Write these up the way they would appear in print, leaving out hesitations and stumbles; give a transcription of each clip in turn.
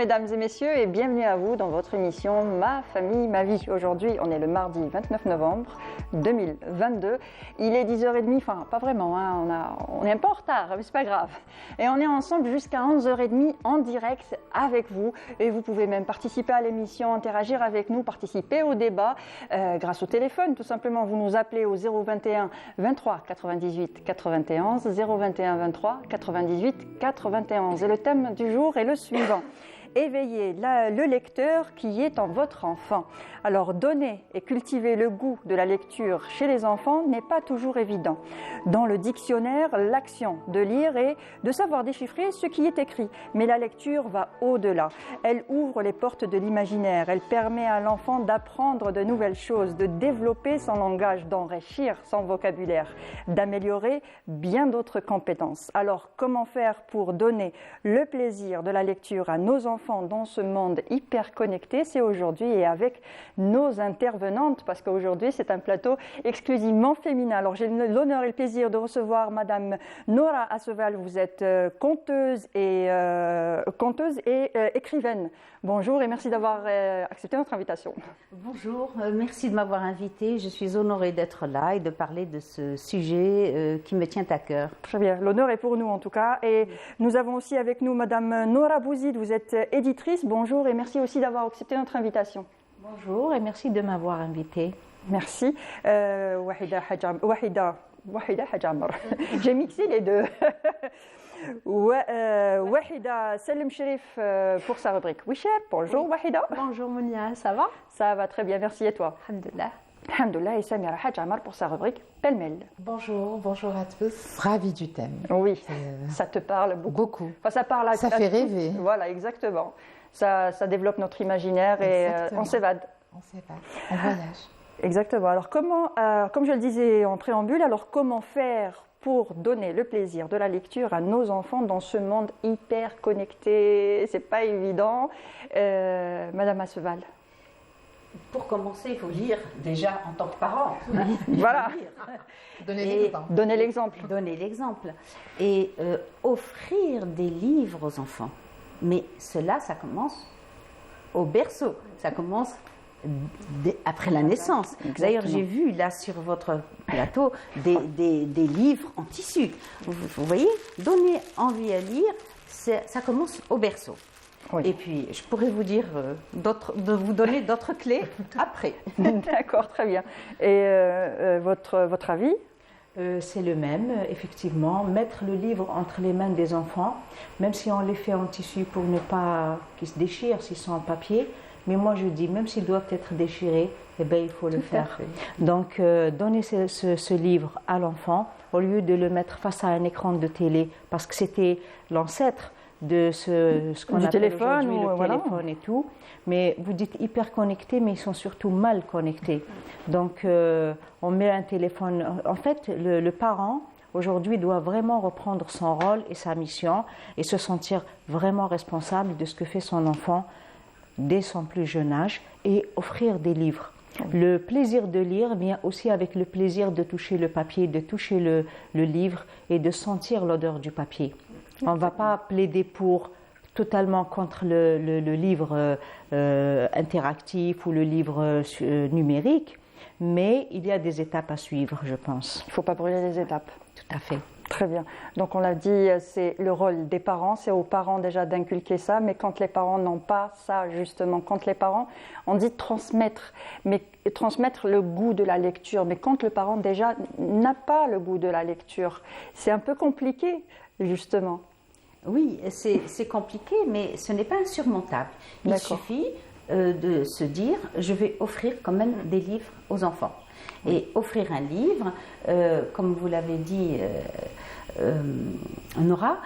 mesdames et messieurs, et bienvenue à vous dans votre émission Ma famille, ma vie. Aujourd'hui, on est le mardi 29 novembre 2022. Il est 10h30, enfin pas vraiment, hein, on est un peu en retard, mais c'est pas grave. Et on est ensemble jusqu'à 11h30 en direct avec vous. Et vous pouvez même participer à l'émission, interagir avec nous, participer au débat grâce au téléphone. Tout simplement, vous nous appelez au 021 23 98 91, 021 23 98 91. Et le thème du jour est le suivant. Éveillez le lecteur qui est en votre enfant. Alors, donner et cultiver le goût de la lecture chez les enfants n'est pas toujours évident. Dans le dictionnaire, l'action de lire est de savoir déchiffrer ce qui est écrit. Mais la lecture va au-delà. Elle ouvre les portes de l'imaginaire. Elle permet à l'enfant d'apprendre de nouvelles choses, de développer son langage, d'enrichir son vocabulaire, d'améliorer bien d'autres compétences. Alors, comment faire pour donner le plaisir de la lecture à nos enfants dans ce monde hyper connecté? C'est aujourd'hui et avec nos intervenantes, parce qu'aujourd'hui c'est un plateau exclusivement féminin. Alors j'ai l'honneur et le plaisir de recevoir Madame Nora Asseval. Vous êtes conteuse et écrivaine. Bonjour et merci d'avoir accepté notre invitation. Bonjour, merci de m'avoir invitée. Je suis honorée d'être là et de parler de ce sujet qui me tient à cœur. Très bien, l'honneur est pour nous en tout cas. Et nous avons aussi avec nous Madame Nora Bouzid. Vous êtes éditrice. Bonjour et merci aussi d'avoir accepté notre invitation. Bonjour et merci de m'avoir invitée. Merci. Wahida Hajamar. J'ai mixé les deux. Wahida Selim Sherif pour sa rubrique. Oui, cher. Bonjour, Wahida. Bonjour, Mounia. Ça va? Ça va très bien, merci. Et toi? Alhamdulillah. Alhamdulillah. Et Samira Hajamar pour sa rubrique Pêle-mêle. Bonjour à tous. Ravie du thème. Oui, ça te parle beaucoup. Beaucoup. Enfin, ça parle à ça fait rêver. Voilà, exactement. Ça développe notre imaginaire et on s'évade. On s'évade, on voyage. Exactement. Alors comme je le disais en préambule, alors comment faire pour donner le plaisir de la lecture à nos enfants dans ce monde hyper connecté? C'est pas évident. Madame Asseval. Pour commencer, il faut lire déjà en tant que parent. Voilà. Donner l'exemple. Donner l'exemple. Et offrir des livres aux enfants. Mais cela, ça commence au berceau. Ça commence après la naissance. D'ailleurs, j'ai vu là sur votre plateau des livres en tissu. Vous voyez, donner envie à lire, ça commence au berceau. Oui. Et puis, je pourrais vous dire de vous donner d'autres clés après. D'accord, très bien. Et votre avis? C'est le même, effectivement. Mettre le livre entre les mains des enfants, même si on les fait en tissu pour ne pas qu'ils se déchirent s'ils sont en papier. Mais moi, je dis, même s'ils doivent être déchirés, eh bien, il faut le faire. Donc, donner ce livre à l'enfant au lieu de le mettre face à un écran de télé, parce que c'était l'ancêtre de ce qu'on appelle aujourd'hui le téléphone et tout. Mais vous dites hyper connectés, mais ils sont surtout mal connectés. Donc, on met un téléphone... En fait, le parent, aujourd'hui, doit vraiment reprendre son rôle et sa mission et se sentir vraiment responsable de ce que fait son enfant dès son plus jeune âge et offrir des livres. Le plaisir de lire vient aussi avec le plaisir de toucher le papier, de toucher le livre et de sentir l'odeur du papier. On ne va pas plaider totalement contre le livre interactif ou le livre numérique, mais il y a des étapes à suivre, je pense. Il ne faut pas brûler les étapes. Tout à fait. Très bien. Donc on l'a dit, c'est le rôle des parents, c'est aux parents déjà d'inculquer ça, mais quand les parents n'ont pas ça justement, quand les parents, on dit transmettre, mais transmettre le goût de la lecture, mais quand le parent déjà n'a pas le goût de la lecture, c'est un peu compliqué justement. Oui, c'est compliqué, mais ce n'est pas insurmontable. Il suffit de se dire, je vais offrir quand même des livres aux enfants. Et offrir un livre, comme vous l'avez dit, Nora,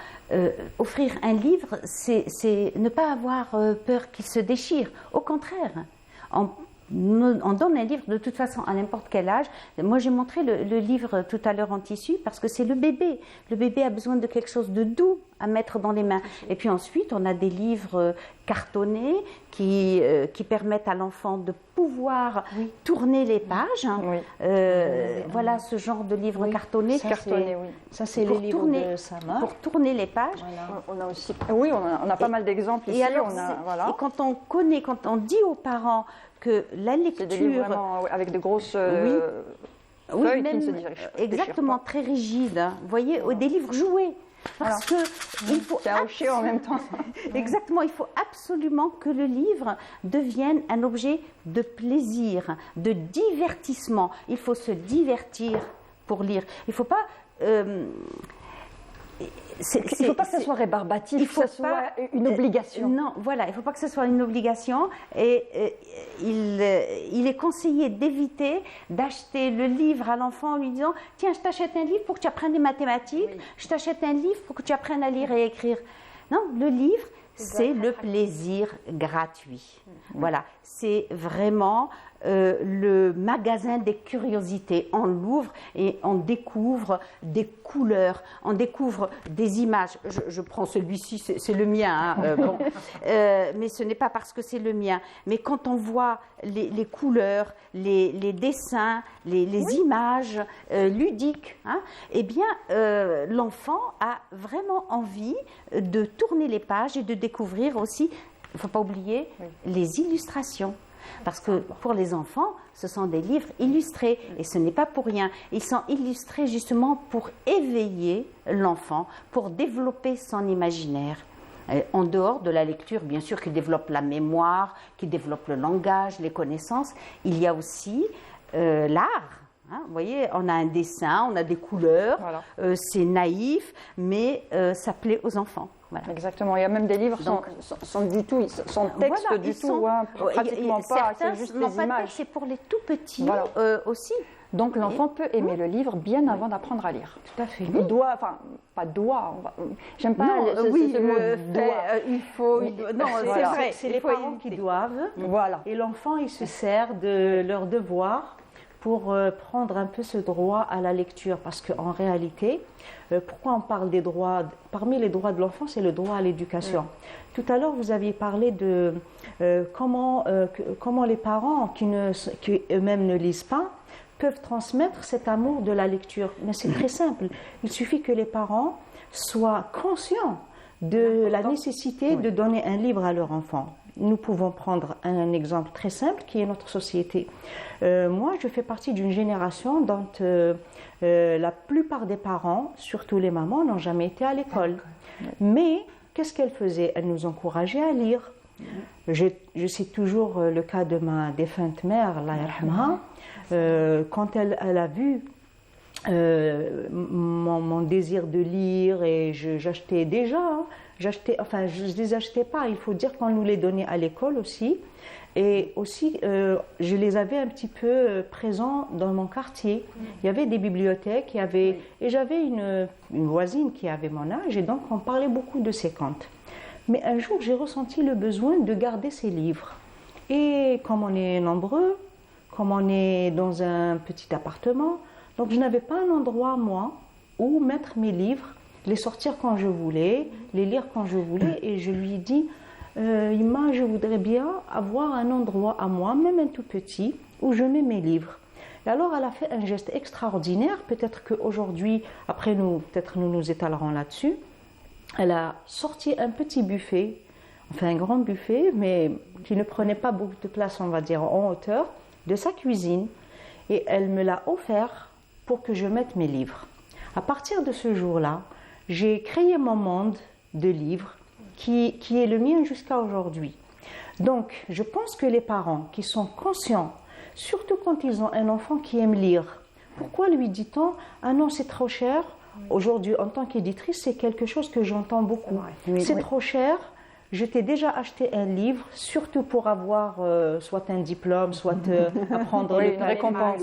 offrir un livre, c'est ne pas avoir peur qu'il se déchire. Au contraire, on donne un livre de toute façon à n'importe quel âge. Moi, j'ai montré le livre tout à l'heure en tissu parce que c'est le bébé. Le bébé a besoin de quelque chose de doux à mettre dans les mains. Et puis ensuite, on a des livres cartonnés qui permettent à l'enfant de pouvoir tourner les pages. Voilà ce genre de livres cartonnés. Ça, c'est les livres de Sama. Pour tourner les pages. Voilà. On a aussi, on a pas mal d'exemples ici. Et quand on connaît, quand on dit aux parents que la lecture... C'est des livres vraiment avec de grosses feuilles qui ne se déchirent pas. Exactement, très rigides. Vous voyez, des livres joués. Parce que il faut c'est à hocher en même temps. Exactement, il faut absolument que le livre devienne un objet de plaisir, de divertissement. Il faut se divertir pour lire. Il ne faut pas... il ne faut pas que ce soit rébarbatif, il faut que ce soit une obligation. Non, voilà, il ne faut pas que ce soit une obligation. Et il est conseillé d'éviter d'acheter le livre à l'enfant en lui disant « Tiens, je t'achète un livre pour que tu apprennes les mathématiques, je t'achète un livre pour que tu apprennes à lire et écrire. » Non, le livre, c'est le plaisir gratuit. Voilà, c'est vraiment le magasin des curiosités. On l'ouvre et on découvre des couleurs, on découvre des images. Je prends celui-ci, c'est le mien, mais ce n'est pas parce que c'est le mien. Mais quand on voit les couleurs, les dessins, les images ludiques, eh bien, l'enfant a vraiment envie de tourner les pages et de découvrir aussi, il ne faut pas oublier, les illustrations. Parce que pour les enfants, ce sont des livres illustrés et ce n'est pas pour rien. Ils sont illustrés justement pour éveiller l'enfant, pour développer son imaginaire. En dehors de la lecture, bien sûr, qui développe la mémoire, qui développe le langage, les connaissances, il y a aussi l'art. Vous voyez, on a un dessin, on a des couleurs, c'est naïf, mais ça plaît aux enfants. Voilà. Exactement, il y a même des livres sans du tout, sans texte du tout, pratiquement pas, c'est juste des images. C'est pour les tout petits aussi. Donc l'enfant peut aimer le livre bien avant d'apprendre à lire. Tout à fait. Il doit, enfin, pas doit, j'aime pas ce mot doit. Il faut, non, c'est vrai, c'est les parents qui doivent. Voilà. Et l'enfant, il se sert de leur devoir pour prendre un peu ce droit à la lecture, parce qu'en réalité, pourquoi on parle des droits, parmi les droits de l'enfant, c'est le droit à l'éducation. Tout à l'heure, vous aviez parlé de comment les parents qui eux-mêmes ne lisent pas peuvent transmettre cet amour de la lecture. Mais c'est très simple, il suffit que les parents soient conscients de la nécessité de donner un livre à leur enfant. Nous pouvons prendre un exemple très simple qui est notre société. Moi, je fais partie d'une génération dont la plupart des parents, surtout les mamans, n'ont jamais été à l'école. Mais qu'est-ce qu'elles faisaient? Elles nous encourageaient à lire. Je cite toujours le cas de ma défunte mère, Allah yarhamha, quand elle a vu mon désir de lire et j'achetais déjà, je ne les achetais pas, il faut dire qu'on nous les donnait à l'école aussi. Et aussi, je les avais un petit peu présents dans mon quartier. Il y avait des bibliothèques, et j'avais une voisine qui avait mon âge, et donc on parlait beaucoup de ces contes. Mais un jour, j'ai ressenti le besoin de garder ces livres. Et comme on est nombreux, comme on est dans un petit appartement, donc je n'avais pas un endroit, moi, où mettre mes livres, les sortir quand je voulais, les lire quand je voulais. Et je lui ai dit, Ima, je voudrais bien avoir un endroit à moi, même un tout petit, où je mets mes livres. Et alors elle a fait un geste extraordinaire, peut-être qu'aujourd'hui, après peut-être nous nous étalerons là-dessus. Elle a sorti un petit buffet, enfin un grand buffet, mais qui ne prenait pas beaucoup de place, on va dire, en hauteur, de sa cuisine. Et elle me l'a offert pour que je mette mes livres. À partir de ce jour-là, j'ai créé mon monde de livres qui est le mien jusqu'à aujourd'hui. Donc, je pense que les parents qui sont conscients, surtout quand ils ont un enfant qui aime lire, pourquoi lui dit-on « Ah non, c'est trop cher ?» Aujourd'hui, en tant qu'éditrice, c'est quelque chose que j'entends beaucoup. C'est trop cher, je t'ai déjà acheté un livre, surtout pour avoir soit un diplôme, soit apprendre une récompense.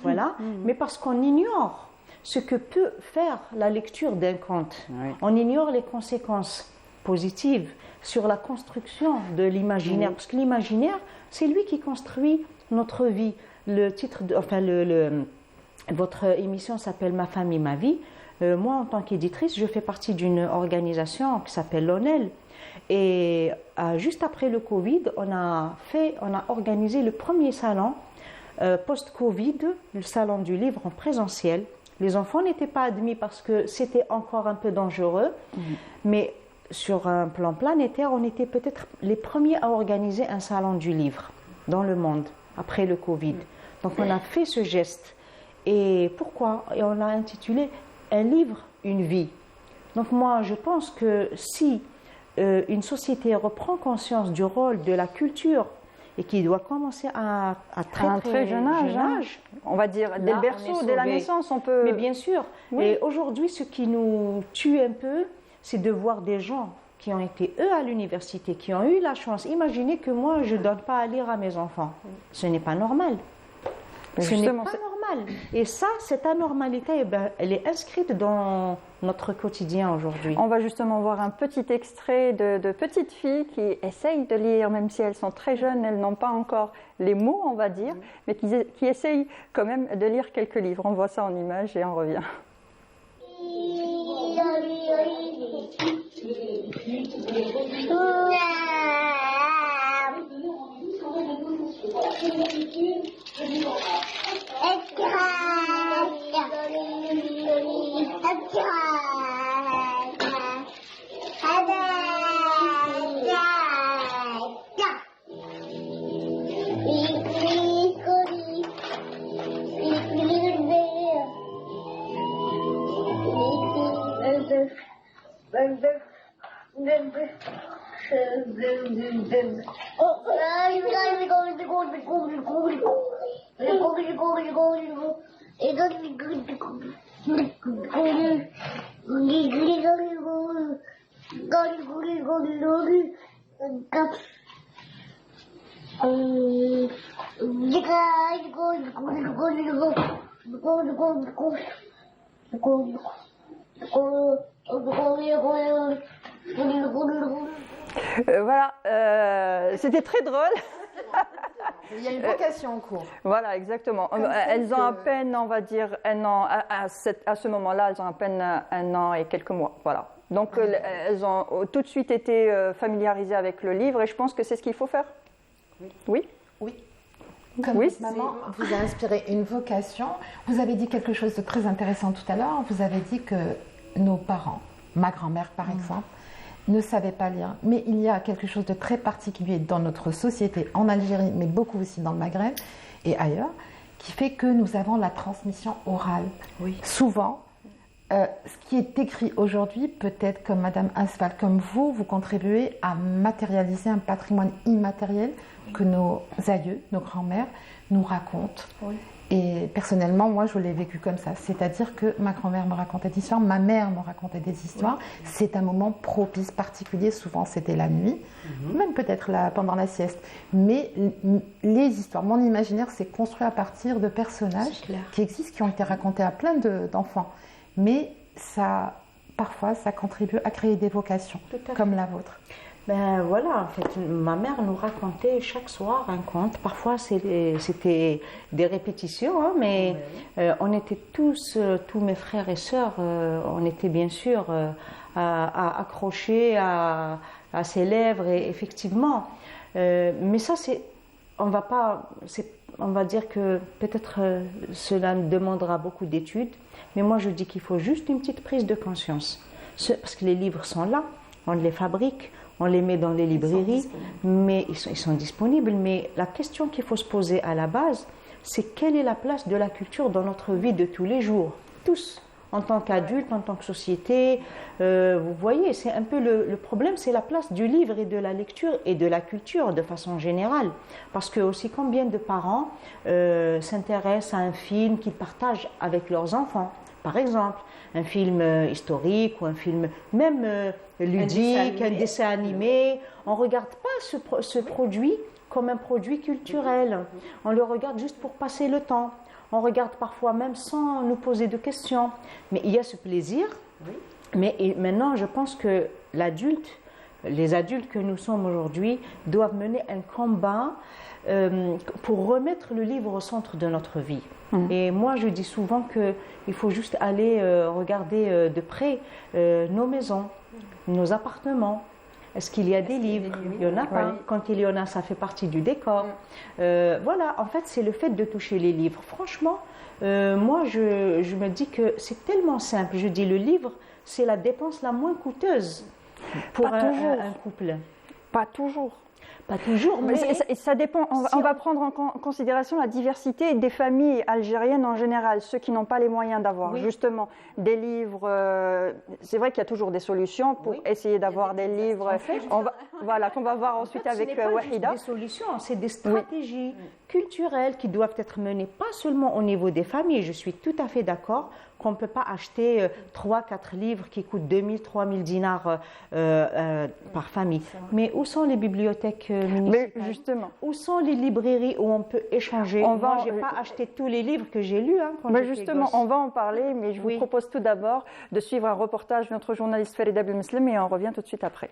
Voilà. Mais parce qu'on ignore ce que peut faire la lecture d'un conte. On ignore les conséquences positives sur la construction de l'imaginaire. Parce que l'imaginaire, c'est lui qui construit notre vie. Le titre, votre émission s'appelle « Ma famille, ma vie ». Moi, en tant qu'éditrice, je fais partie d'une organisation qui s'appelle l'ONEL. Et juste après le Covid, on a organisé le premier salon post-Covid, le salon du livre en présentiel. Les enfants n'étaient pas admis parce que c'était encore un peu dangereux, mais sur un plan planétaire, on était peut-être les premiers à organiser un salon du livre dans le monde après le Covid. Donc on a fait ce geste. Et pourquoi? Et on l'a intitulé « Un livre, une vie ». Donc moi, je pense que si une société reprend conscience du rôle de la culture et qui doit commencer à très jeune âge, on va dire, dès le berceau, dès la naissance, on peut... Mais bien sûr. Oui. Et aujourd'hui, ce qui nous tue un peu, c'est de voir des gens qui ont été, eux, à l'université, qui ont eu la chance. Imaginez que moi, je ne donne pas à lire à mes enfants. Ce n'est pas normal. Ce n'est pas normal. Et ça, cette anormalité, elle est inscrite dans notre quotidien aujourd'hui. On va justement voir un petit extrait de petites filles qui essayent de lire, même si elles sont très jeunes, elles n'ont pas encore les mots, on va dire, mais qui essayent quand même de lire quelques livres. On voit ça en images et on revient. Voilà, c'était très drôle. Il y a une vocation en cours. Voilà, exactement. Elles ont à peine, on va dire, un an, à ce moment-là, elles ont à peine un an et quelques mois. Voilà. Donc, elles ont tout de suite été familiarisées avec le livre et je pense que c'est ce qu'il faut faire. Oui. Oui. Comme oui, maman vous a inspiré une vocation. Vous avez dit quelque chose de très intéressant tout à l'heure. Vous avez dit que nos parents, ma grand-mère par exemple, ne savaient pas lire. Mais il y a quelque chose de très particulier dans notre société, en Algérie, mais beaucoup aussi dans le Maghreb et ailleurs, qui fait que nous avons la transmission orale. Oui. Souvent, ce qui est écrit aujourd'hui, peut-être comme Madame Asphalt, comme vous contribuez à matérialiser un patrimoine immatériel que nos aïeux, nos grands-mères nous racontent. Oui. Et personnellement, moi, je l'ai vécu comme ça. C'est-à-dire que ma grand-mère me racontait des histoires, ma mère me racontait des histoires. Oui. C'est un moment propice, particulier. Souvent, c'était la nuit, même peut-être pendant la sieste. Mais les histoires, mon imaginaire, c'est construit à partir de personnages qui existent, qui ont été racontés à plein d'enfants. Mais parfois, ça contribue à créer des vocations, comme la vôtre. Ben voilà, en fait, ma mère nous racontait chaque soir un conte. Parfois, c'était des répétitions, hein, mais on était tous mes frères et sœurs, on était bien sûr accrochés à ses lèvres, et effectivement. Mais ça, on va dire que peut-être cela demandera beaucoup d'études, mais moi je dis qu'il faut juste une petite prise de conscience. Parce que les livres sont là, on les fabrique, on les met dans les librairies, mais ils sont disponibles. Mais la question qu'il faut se poser à la base, c'est quelle est la place de la culture dans notre vie de tous les jours, tous, en tant qu'adultes, en tant que société. Vous voyez, c'est un peu le problème, c'est la place du livre et de la lecture et de la culture de façon générale. Parce que aussi, combien de parents s'intéressent à un film qu'ils partagent avec leurs enfants, par exemple, un film historique ou un film même ludique, un dessin animé. On ne regarde pas ce produit comme un produit culturel. On le regarde juste pour passer le temps. On regarde parfois même sans nous poser de questions. Mais il y a ce plaisir. Oui. Mais maintenant, je pense que l'adulte, les adultes que nous sommes aujourd'hui doivent mener un combat pour remettre le livre au centre de notre vie. Et moi, je dis souvent qu'il faut juste aller regarder de près nos maisons, nos appartements. Est-ce qu'il y a des livres? Il n'y en a pas. Oui. Quand il y en a, ça fait partie du décor. Voilà, en fait, c'est le fait de toucher les livres. Franchement, moi, je me dis que c'est tellement simple. Je dis, le livre, c'est la dépense la moins coûteuse pour un couple. Pas toujours. Pas toujours, mais Ça dépend. On va prendre en considération la diversité des familles algériennes en général, ceux qui n'ont pas les moyens d'avoir justement des livres. C'est vrai qu'il y a toujours des solutions pour essayer d'avoir des livres. En fait, qu'on va voir ensuite avec ce n'est pas Wahida. juste des solutions, c'est des stratégies culturelles qui doivent être menées, pas seulement au niveau des familles. Je suis tout à fait d'accord qu'on ne peut pas acheter 3-4 livres qui coûtent 2000-3000 dinars par famille. Mais où sont les bibliothèques municipales? Mais justement. Où sont les librairies où on peut échanger? Moi, je n'ai pas acheté tous les livres que j'ai lus quand Mais j'étais justement, gosse. on va en parler, mais je vous propose tout d'abord de suivre un reportage de notre journaliste Farida Belmeslim et on revient tout de suite après.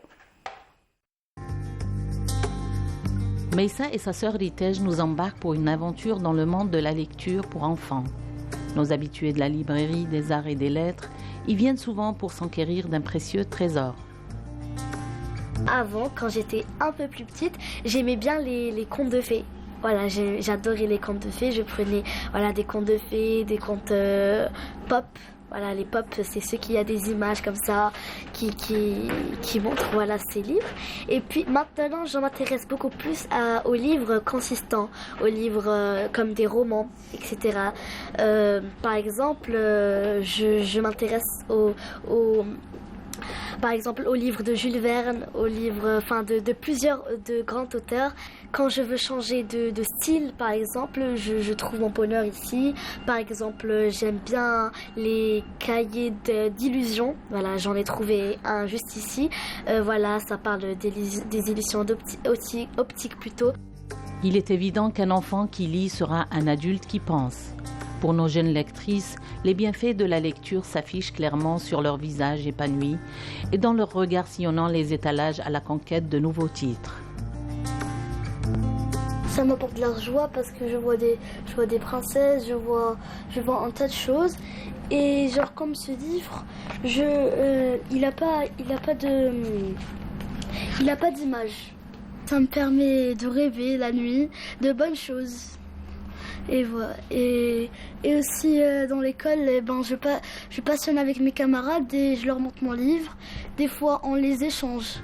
Meissa et sa sœur Ritej nous embarquent pour une aventure dans le monde de la lecture pour enfants. Nos habitués de la librairie des arts et des lettres y viennent souvent pour s'enquérir d'un précieux trésor. Avant, quand j'étais un peu plus petite, j'aimais bien les contes de fées. Voilà, j'adorais les contes de fées. Je prenais des contes de fées, des contes pop. Voilà, les pop, c'est ceux qui a des images comme ça, qui montrent ces livres. Et puis maintenant, je m'intéresse beaucoup plus aux livres consistants, aux livres comme des romans, etc. Par exemple, je m'intéresse par exemple, aux livres de Jules Verne, aux livres de plusieurs de grands auteurs. Quand je veux changer de style, par exemple, je trouve mon bonheur ici. Par exemple, j'aime bien les cahiers d'illusions. Voilà, j'en ai trouvé un juste ici. Ça parle des illusions optiques plutôt. Il est évident qu'un enfant qui lit sera un adulte qui pense. Pour nos jeunes lectrices, les bienfaits de la lecture s'affichent clairement sur leur visage épanoui et dans leur regard sillonnant les étalages à la conquête de nouveaux titres. Ça m'apporte de la joie parce que je vois des princesses, je vois un tas de choses. Et genre comme ce livre, il a pas d'image. Ça me permet de rêver la nuit de bonnes choses. Et voilà. Et aussi dans l'école, je passionne avec mes camarades et je leur montre mon livre. Des fois, on les échange.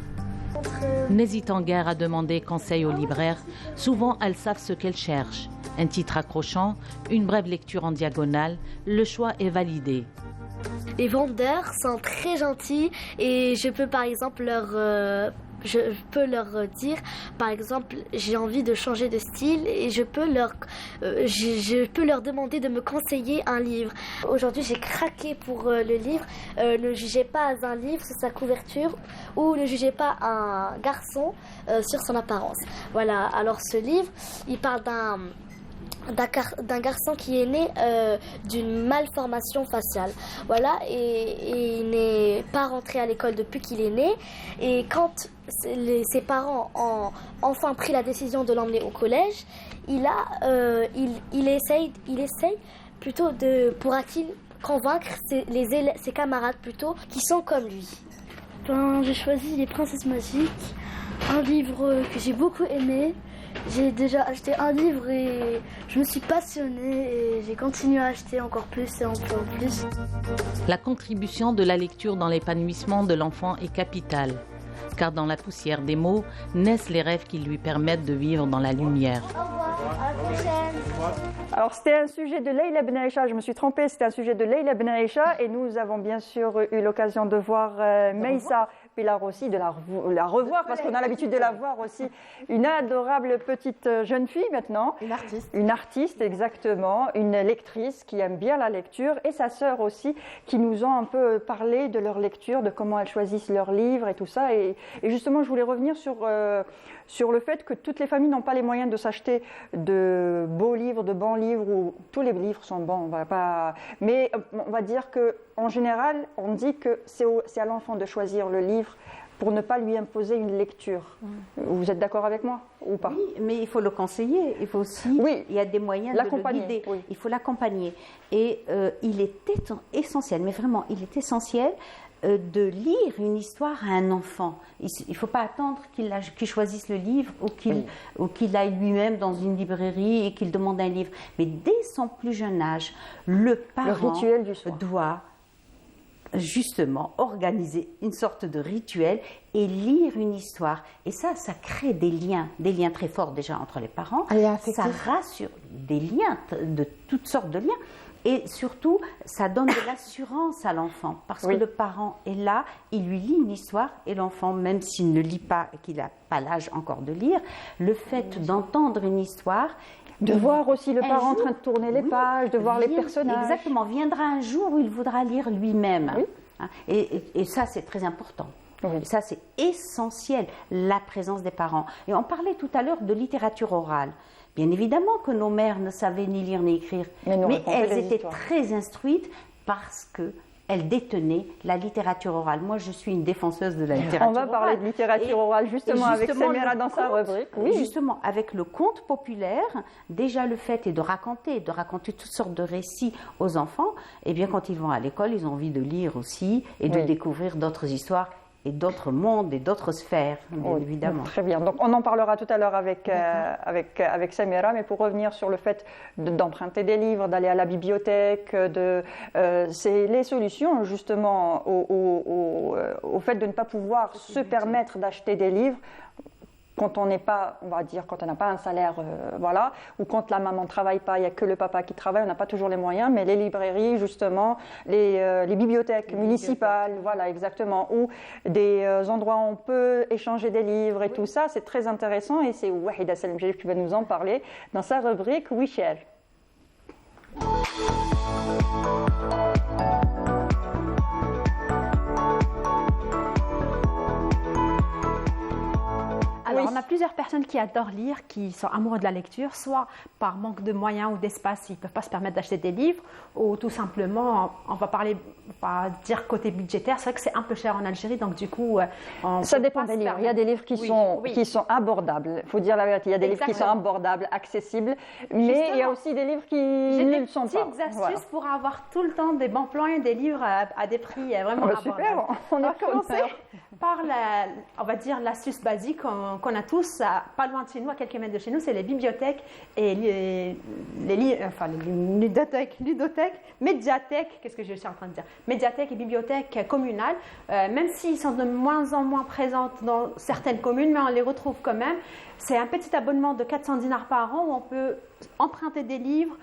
N'hésitant guère à demander conseil aux libraires, souvent elles savent ce qu'elles cherchent. Un titre accrochant, une brève lecture en diagonale, le choix est validé. Les vendeurs sont très gentils et je peux par exemple leur dire, par exemple, j'ai envie de changer de style et je peux leur demander de me conseiller un livre. Aujourd'hui, j'ai craqué pour le livre. Ne jugez pas un livre sur sa couverture ou ne jugez pas un garçon sur son apparence. Voilà, alors ce livre, il parle d'un garçon qui est né d'une malformation faciale. Voilà, et il n'est pas rentré à l'école depuis qu'il est né. Et quand ses parents ont enfin pris la décision de l'emmener au collège, il essaye plutôt pourra-t-il convaincre ses camarades plutôt qui sont comme lui. J'ai choisi Les Princesses Magiques, un livre que j'ai beaucoup aimé. J'ai déjà acheté un livre et je me suis passionnée et j'ai continué à acheter encore plus et encore plus. La contribution de la lecture dans l'épanouissement de l'enfant est capitale, car dans la poussière des mots naissent les rêves qui lui permettent de vivre dans la lumière. Au revoir, à la prochaine. Alors c'était un sujet de Leila Ben Aïcha, je me suis trompée, c'était un sujet de Leila Ben Aïcha et nous avons bien sûr eu l'occasion de voir Meissa Pilar aussi, de la revoir parce qu'on a l'habitude de la voir aussi, une adorable petite jeune fille maintenant. Une artiste. Une artiste, exactement, une lectrice qui aime bien la lecture et sa sœur aussi qui nous ont un peu parlé de leur lecture, de comment elles choisissent leurs livres et tout ça. Et justement, je voulais revenir sur le fait que toutes les familles n'ont pas les moyens de s'acheter de beaux livres, de bons livres, où tous les livres sont bons, mais on va dire qu'en général, on dit que c'est à l'enfant de choisir le livre pour ne pas lui imposer une lecture. Vous êtes d'accord avec moi ou pas? Oui, mais il faut le conseiller, il faut aussi, il y a des moyens de le guider, il faut l'accompagner. Et il est essentiel, mais vraiment, il est essentiel de lire une histoire à un enfant. Il ne faut pas attendre qu'il choisisse le livre ou qu'il aille lui-même dans une librairie et qu'il demande un livre. Mais dès son plus jeune âge, le parent doit justement organiser une sorte de rituel et lire une histoire. Et ça crée des liens très forts déjà entre les parents. Ça rassure, des liens, de toutes sortes de liens. Et surtout, ça donne de l'assurance à l'enfant. Parce que le parent est là, il lui lit une histoire et l'enfant, même s'il ne lit pas et qu'il n'a pas l'âge encore de lire, le fait d'entendre une histoire... De voir aussi le parent en train de tourner les pages, de voir les personnages. Exactement. Viendra un jour où il voudra lire lui-même. Et ça, c'est très important. Ça, c'est essentiel, la présence des parents. Et on parlait tout à l'heure de littérature orale. Bien évidemment que nos mères ne savaient ni lire ni écrire, mais elles étaient très instruites parce que elle détenait la littérature orale. Moi, je suis une défenseuse de la littérature orale. On va parler de littérature orale justement avec Samira dans sa rubrique. Oui. Justement, avec le conte populaire, déjà le fait est de raconter toutes sortes de récits aux enfants. Et bien, quand ils vont à l'école, ils ont envie de lire aussi et de découvrir d'autres histoires et d'autres mondes et d'autres sphères, bien évidemment. Très bien. Donc, on en parlera tout à l'heure avec Samira, mais pour revenir sur le fait d'emprunter des livres, d'aller à la bibliothèque, c'est les solutions justement au fait de ne pas pouvoir se permettre d'acheter des livres quand on n'est pas, on va dire, quand on n'a pas un salaire, ou quand la maman ne travaille pas, il n'y a que le papa qui travaille, on n'a pas toujours les moyens, mais les librairies, justement, les bibliothèques municipales, voilà, exactement, ou des endroits où on peut échanger des livres et tout ça, c'est très intéressant et c'est Wahida Salim-Jalif qui va nous en parler dans sa rubrique We Share. Alors, on a plusieurs personnes qui adorent lire, qui sont amoureux de la lecture, soit par manque de moyens ou d'espace, ils ne peuvent pas se permettre d'acheter des livres, ou tout simplement, on va dire côté budgétaire, c'est vrai que c'est un peu cher en Algérie, donc du coup... ça dépend des livres. Il y a des livres qui sont abordables, il faut dire la vérité, il y a des livres qui sont abordables, accessibles, mais il y a aussi des livres qui ne le sont pas. J'ai des petites astuces pour avoir tout le temps des bons plans et des livres à des prix vraiment abordables. Super, on va commencer par on va dire l'astuce basique qu'on a tous, pas loin de chez nous, à quelques mètres de chez nous, c'est les bibliothèques et les ludothèques, médiathèques, qu'est-ce que je suis en train de dire, médiathèques et bibliothèques communales, même s'ils sont de moins en moins présentes dans certaines communes, mais on les retrouve quand même. C'est un petit abonnement de 400 dinars par an où on peut emprunter des livres.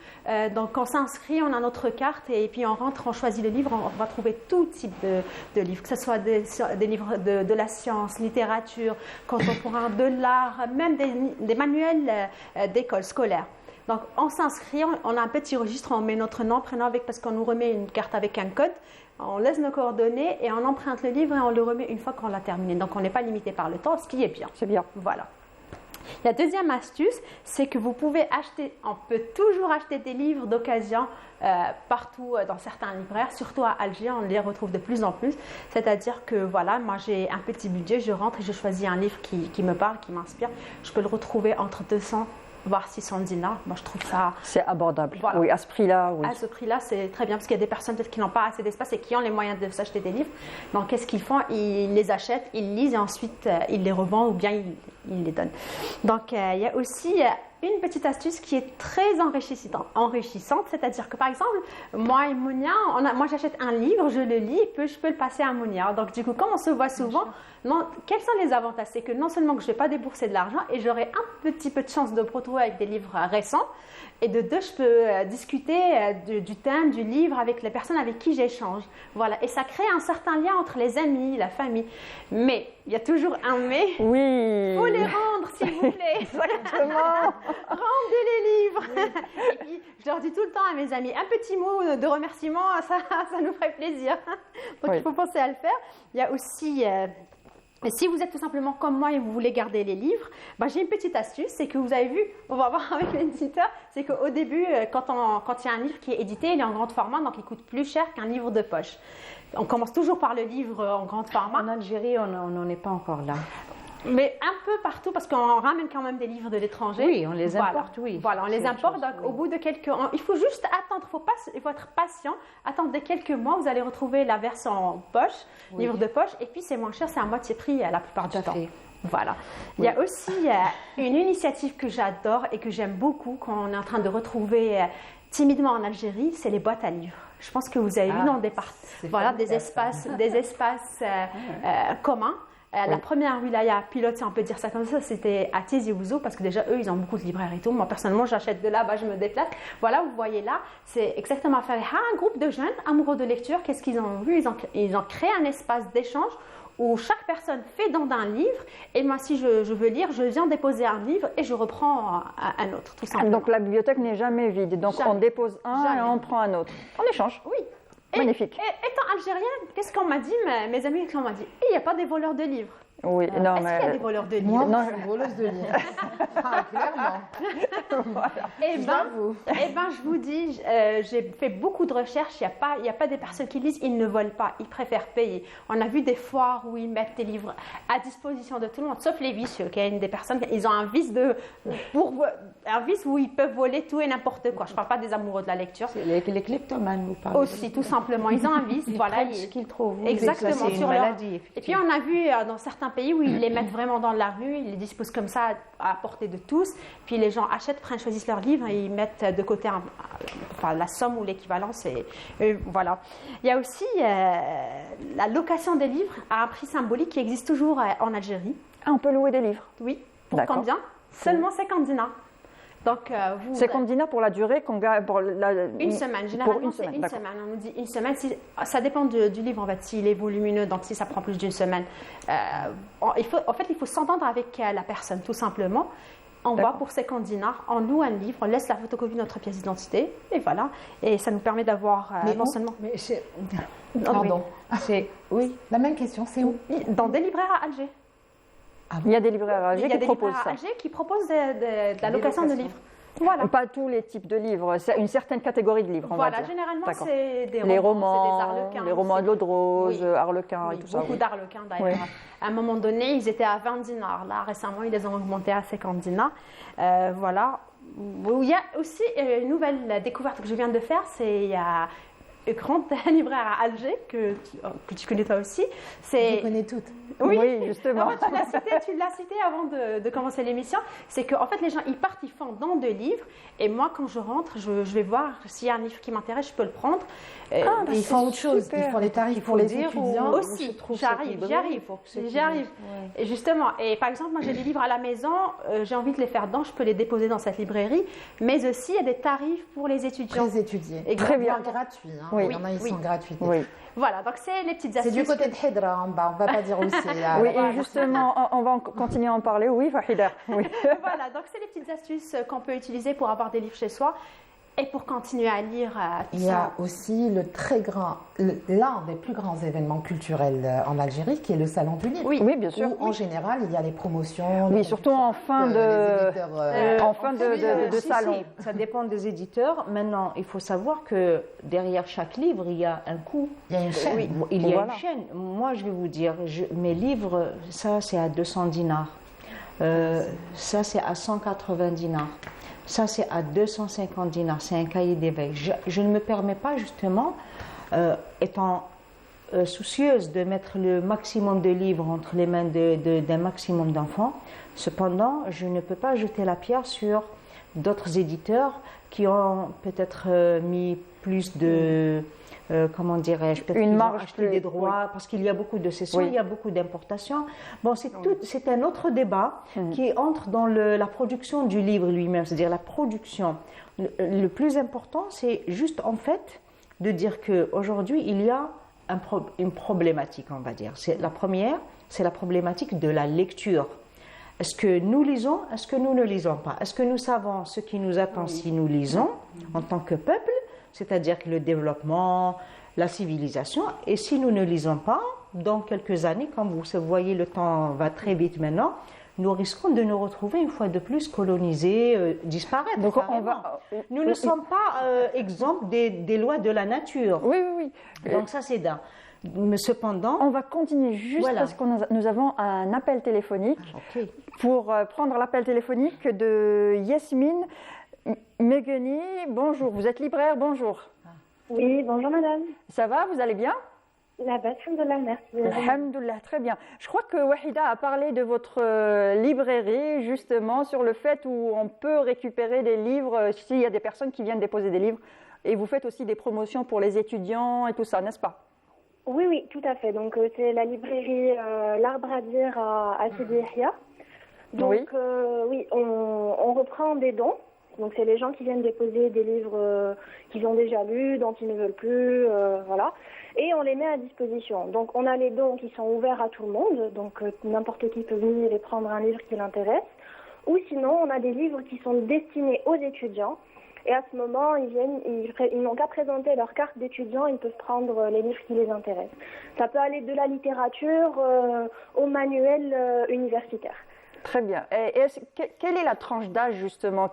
Donc, on s'inscrit, on a notre carte et puis on rentre, on choisit le livre. On va trouver tout type de livres, que ce soit des livres de la science, littérature, contemporain, de l'art, même des manuels d'école scolaire. Donc, on s'inscrit, on a un petit registre, on met notre nom, prénom parce qu'on nous remet une carte avec un code. On laisse nos coordonnées et on emprunte le livre et on le remet une fois qu'on l'a terminé. Donc, on n'est pas limité par le temps, ce qui est bien. C'est bien. Voilà. La deuxième astuce, c'est que vous pouvez on peut toujours acheter des livres d'occasion partout dans certains libraires, surtout à Alger, on les retrouve de plus en plus. C'est-à-dire que voilà, moi j'ai un petit budget, je rentre et je choisis un livre qui me parle, qui m'inspire. Je peux le retrouver entre 200 voire 600 dinars. Moi je trouve ça... C'est abordable. Voilà. Oui, à ce prix-là. Oui. À ce prix-là, c'est très bien parce qu'il y a des personnes peut-être qui n'ont pas assez d'espace et qui ont les moyens de s'acheter des livres. Donc qu'est-ce qu'ils font? Ils les achètent, ils lisent et ensuite ils les revendent ou bien ils les donnent. Donc il y a aussi une petite astuce qui est très enrichissante, c'est-à-dire que par exemple, moi et Mounia, moi j'achète un livre, je le lis et je peux le passer à Mounia. Donc du coup, comme on se voit souvent, quels sont les avantages? C'est que non seulement que je ne vais pas débourser de l'argent et j'aurai un petit peu de chance de me retrouver avec des livres récents, et de deux, je peux discuter du thème, du livre avec les personnes avec qui j'échange. Voilà. Et ça crée un certain lien entre les amis, la famille. Mais, il y a toujours un mais. Oui. Il faut les rendre, s'il vous plaît. Exactement. Rendez les livres. Oui. Et puis, je leur dis tout le temps à mes amis, un petit mot de remerciement, ça nous ferait plaisir. Donc, il faut penser à le faire. Il y a aussi... Et si vous êtes tout simplement comme moi et vous voulez garder les livres, j'ai une petite astuce, c'est que vous avez vu, on va voir avec l'éditeur, c'est qu'au début, quand il y a un livre qui est édité, il est en grand format, donc il coûte plus cher qu'un livre de poche. On commence toujours par le livre en grand format. En Algérie, on n'en est pas encore là. Mais un peu partout, parce qu'on ramène quand même des livres de l'étranger. Oui, on les importe, oui. Voilà, on les importe. Donc, au bout de quelques... Il faut juste attendre, il faut être patient. Attendre de quelques mois, vous allez retrouver la version en poche, livre de poche. Et puis, c'est moins cher, c'est à moitié prix la plupart du temps. Voilà. Il y a aussi une initiative que j'adore et que j'aime beaucoup qu'on est en train de retrouver timidement en Algérie, c'est les boîtes à livres. Je pense que vous avez vu dans des espaces communs. La première wilaya pilote, si on peut dire ça comme ça, c'était à Tizi Ouzou, parce que déjà, eux, ils ont beaucoup de libraires et tout. Moi, personnellement, j'achète de là-bas, je me déplace. Voilà, vous voyez là, c'est exactement un groupe de jeunes amoureux de lecture. Qu'est-ce qu'ils ont vu? Ils ont créé un espace d'échange où chaque personne fait don d'un livre. Et moi, si je veux lire, je viens déposer un livre et je reprends un autre, tout simplement. Donc, la bibliothèque n'est jamais vide. Donc, on dépose un et on prend un autre. On échange. Oui. Magnifique. Étant algérienne, qu'est-ce qu'on m'a dit, mes amis, qu'est-ce qu'on m'a dit? Il n'y a pas des voleurs de livres. Oui, non, est-ce qu'il y a des voleurs de livres? Moi, non, je suis voleuse de livres. Clairement. Voilà. Je vous dis, j'ai fait beaucoup de recherches. Il n'y a pas des personnes qui lisent, ils ne volent pas, ils préfèrent payer. On a vu des foires où ils mettent des livres à disposition de tout le monde, sauf les vicieux. Il y a des personnes, ils ont un vice où ils peuvent voler tout et n'importe quoi. Je ne parle pas des amoureux de la lecture. Les kleptomanes, vous parlez. Aussi, tout simplement. Ils ont un vice. Ce qu'ils trouvent. Exactement. C'est une maladie. Et puis, on a vu dans certains pays où ils les mettent vraiment dans la rue, ils les disposent comme ça à portée de tous. Puis les gens achètent, choisissent leur livre et ils mettent de côté la somme ou l'équivalence. Et voilà. Il y a aussi la location des livres à un prix symbolique qui existe toujours en Algérie. Ah, on peut louer des livres? Oui. Pour combien? Seulement 50 dinars. Donc, 50 dinars pour la durée qu'on gagne pour une semaine. Généralement, c'est une semaine. On nous dit une semaine. Ça dépend du livre, en fait, s'il est volumineux. Donc, si ça prend plus d'une semaine, il faut s'entendre avec la personne, tout simplement. On va pour 50 dinars, on loue un livre, on laisse la photocopie de notre pièce d'identité, et voilà. Et ça nous permet d'avoir non seulement. Mais c'est. Pardon. Oui. La même question, c'est où? Dans des libraires à Alger. Il y a des libraires à Alger qui proposent ça. Qui proposent de la location de livres. Voilà. Pas tous les types de livres, c'est une certaine catégorie de livres, on va dire. Généralement, c'est des romans, c'est des Arlequins. Les romans de l'eau de rose, Arlequins et tout ça. Beaucoup d'Arlequins, d'ailleurs. Oui. À un moment donné, ils étaient à 20 dinars. Là, récemment, ils les ont augmentés à 50 dinars. Voilà. Il y a aussi une nouvelle découverte que je viens de faire, il y a une grande libraire à Alger, que tu connais toi aussi. Je connais toutes. Oui, justement. Non, tu l'as cité avant de commencer l'émission. C'est qu'en fait, les gens, ils partent, ils font don de livres. Et moi, quand je rentre, je vais voir s'il y a un livre qui m'intéresse, je peux le prendre. Ils font autre chose. Ils font des tarifs pour les étudiants. Aussi, j'arrive. Et justement, et par exemple, moi, j'ai des livres à la maison, j'ai envie de les faire don, je peux les déposer dans cette librairie. Mais aussi, il y a des tarifs pour les étudiants. Très étudiés. Et très bien. Gratuits. Hein. Oui. Il y en a, ils sont gratuits. Oui. Voilà, donc c'est les petites astuces. C'est du côté de Hidra en bas, on ne va pas dire où c'est. Oui, et justement, on va continuer à en parler. Oui, Fahida. Oui. Voilà, donc c'est les petites astuces qu'on peut utiliser pour avoir des livres chez soi et pour continuer à lire. Il y a aussi l'un des plus grands événements culturels en Algérie, qui est le Salon du Livre. Oui, bien sûr. Où, en général, il y a les promotions. Oui, surtout en fin de salon. Ça dépend des éditeurs. Maintenant, il faut savoir que derrière chaque livre, il y a un coût. Il y a une chaîne. Oui, il y a une chaîne. Moi, je vais vous dire, mes livres, ça, c'est à 200 dinars. Ça, c'est à 180 dinars. Ça, c'est à 250 dinars. C'est un cahier d'éveil. Je ne me permets pas, justement, étant soucieuse de mettre le maximum de livres entre les mains d'un maximum d'enfants. Cependant, je ne peux pas jeter la pierre sur d'autres éditeurs qui ont peut-être mis plus de... comment dirais-je, peut-être une marge acheté des droits, parce qu'il y a beaucoup de cessions, il y a beaucoup d'importations. Bon, c'est un autre débat qui entre dans la production du livre lui-même, c'est-à-dire la production. Le plus important, c'est juste en fait de dire qu'aujourd'hui, il y a une problématique, on va dire. La première, c'est la problématique de la lecture. Est-ce que nous lisons, est-ce que nous ne lisons pas? Est-ce que nous savons ce qui nous attend si nous lisons en tant que peuple? C'est-à-dire que le développement, la civilisation, et si nous ne lisons pas, dans quelques années, comme vous voyez, le temps va très vite maintenant, nous risquons de nous retrouver une fois de plus colonisés, disparaître. Donc nous ne sommes pas exempts des lois de la nature. Oui, oui, oui. Donc ça, c'est d'un. Mais cependant, on va continuer juste parce que nous avons un appel téléphonique. Okay. Pour prendre l'appel téléphonique de Yasmine Megheni. Bonjour, vous êtes libraire, bonjour. Oui, bonjour madame. Ça va, vous allez bien? Alhamdoulilah, merci. Alhamdoulilah, très bien. Je crois que Wahida a parlé de votre librairie, justement, sur le fait où on peut récupérer des livres, s'il y a des personnes qui viennent déposer des livres. Et vous faites aussi des promotions pour les étudiants et tout ça, n'est-ce pas? Oui, oui, tout à fait. Donc, c'est la librairie L'Arbre à dire à Sidi Yahia. Donc, oui, on reprend des dons. Donc, c'est les gens qui viennent déposer des livres qu'ils ont déjà lus, dont ils ne veulent plus, voilà. Et on les met à disposition. Donc, on a les dons qui sont ouverts à tout le monde. Donc, n'importe qui peut venir et prendre un livre qui l'intéresse. Ou sinon, on a des livres qui sont destinés aux étudiants. Et à ce moment, ils n'ont qu'à présenter leur carte d'étudiant, ils peuvent prendre les livres qui les intéressent. Ça peut aller de la littérature au manuel universitaire. Très bien. Et quelle est la tranche d'âge, justement,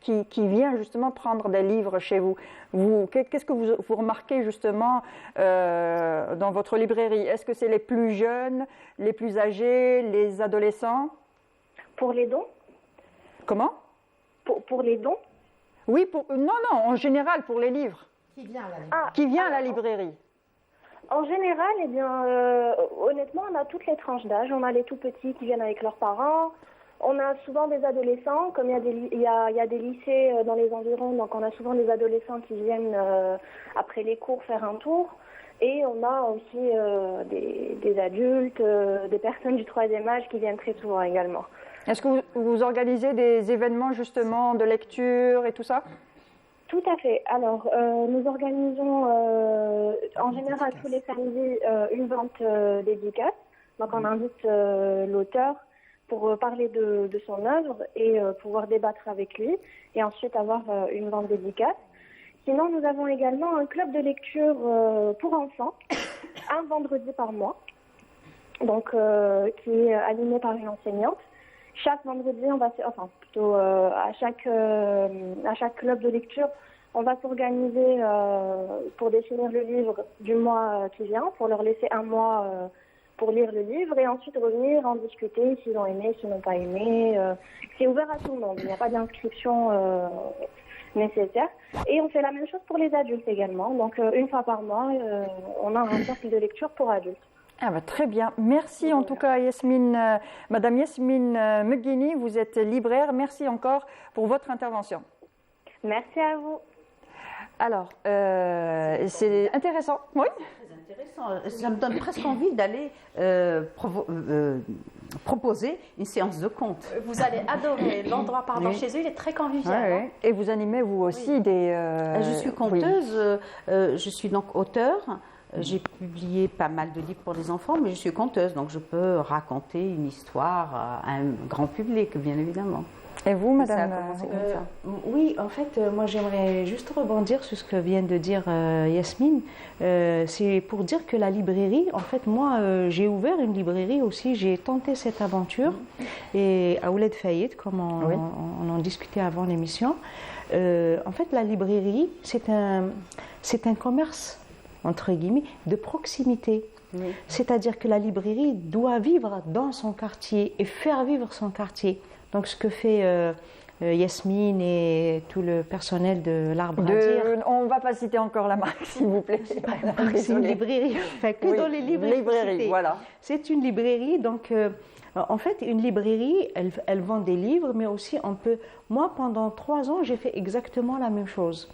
qui vient justement prendre des livres chez vous? Qu'est-ce que vous remarquez, justement, dans votre librairie? Est-ce que c'est les plus jeunes, les plus âgés, les adolescents? Pour les dons? Comment? Pour les dons? Oui, non, en général, pour les livres. Qui vient à la librairie? Qui vient à la librairie? En général, eh bien, honnêtement, on a toutes les tranches d'âge. On a les tout petits qui viennent avec leurs parents. On a souvent des adolescents, comme il y a des lycées dans les environs, donc on a souvent des adolescents qui viennent après les cours faire un tour. Et on a aussi des adultes, des personnes du troisième âge qui viennent très souvent également. Est-ce que vous organisez des événements justement de lecture et tout ça? Tout à fait. Alors, nous organisons en général tous les samedis une vente dédicace. Donc, on invite l'auteur pour parler de son œuvre et pouvoir débattre avec lui et ensuite avoir une vente dédicace. Sinon, nous avons également un club de lecture pour enfants, un vendredi par mois, donc qui est animé par une enseignante. Chaque vendredi, à chaque club de lecture, on va s'organiser pour définir le livre du mois qui vient, pour leur laisser un mois pour lire le livre et ensuite revenir en discuter s'ils ont aimé, s'ils n'ont pas aimé. C'est ouvert à tout le monde, il n'y a pas d'inscription nécessaire. Et on fait la même chose pour les adultes également. Donc une fois par mois, on a un cercle de lecture pour adultes. Ah bah, très bien. Merci en tout cas Yasmine, Madame Yasmine Megheni, vous êtes libraire. Merci encore pour votre intervention. Merci à vous. Alors, c'est intéressant. Oui. Très intéressant. Ça me donne presque envie d'aller proposer une séance de contes. Vous allez adorer l'endroit, chez eux, il est très convivial. Oui. Et vous animez vous aussi des... Je suis conteuse, je suis donc auteure. J'ai publié pas mal de livres pour les enfants, mais je suis conteuse, donc je peux raconter une histoire à un grand public, bien évidemment. Et vous, madame Oui, en fait, moi j'aimerais juste rebondir sur ce que vient de dire Yasmine. C'est pour dire que la librairie, en fait, moi j'ai ouvert une librairie aussi, j'ai tenté cette aventure, et à Ouled Fayed, comme on en discutait avant l'émission. En fait, la librairie, c'est un commerce, entre guillemets, de proximité. Oui. C'est-à-dire que la librairie doit vivre dans son quartier et faire vivre son quartier. Donc ce que fait Yasmine et tout le personnel de l'Arbre à dire. On ne va pas citer encore la marque, s'il vous plaît. C'est une librairie, enfin, que dans les librairies. Voilà. C'est une librairie, donc en fait, une librairie, elle vend des livres, mais aussi on peut... Moi, pendant 3 ans, j'ai fait exactement la même chose.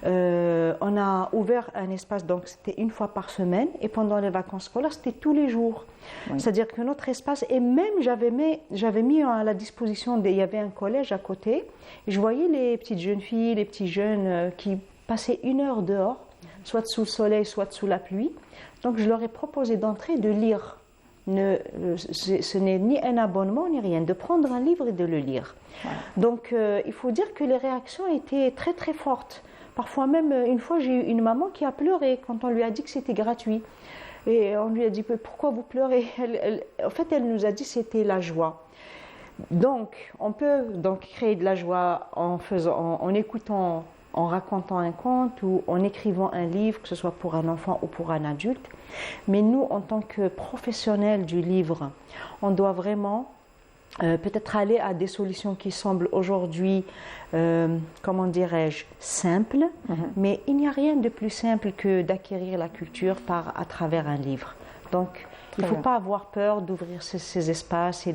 On a ouvert un espace, donc c'était une fois par semaine, et pendant les vacances scolaires, c'était tous les jours. Oui. C'est-à-dire que notre espace, et même j'avais mis à la disposition, il y avait un collège à côté, et je voyais les petites jeunes filles, les petits jeunes qui passaient 1 heure dehors, soit sous le soleil, soit sous la pluie. Donc je leur ai proposé d'entrer, de lire. Ce n'est ni un abonnement ni rien, de prendre un livre et de le lire. Voilà. Donc il faut dire que les réactions étaient très très fortes. Parfois même, une fois, j'ai eu une maman qui a pleuré quand on lui a dit que c'était gratuit. Et on lui a dit, pourquoi vous pleurez? En fait, elle nous a dit c'était la joie. Donc, on peut donc créer de la joie en écoutant, en racontant un conte ou en écrivant un livre, que ce soit pour un enfant ou pour un adulte. Mais nous, en tant que professionnels du livre, on doit vraiment peut-être aller à des solutions qui semblent aujourd'hui, comment dirais-je, simples, mais il n'y a rien de plus simple que d'acquérir la culture à travers un livre. Donc, il ne faut pas avoir peur d'ouvrir ces espaces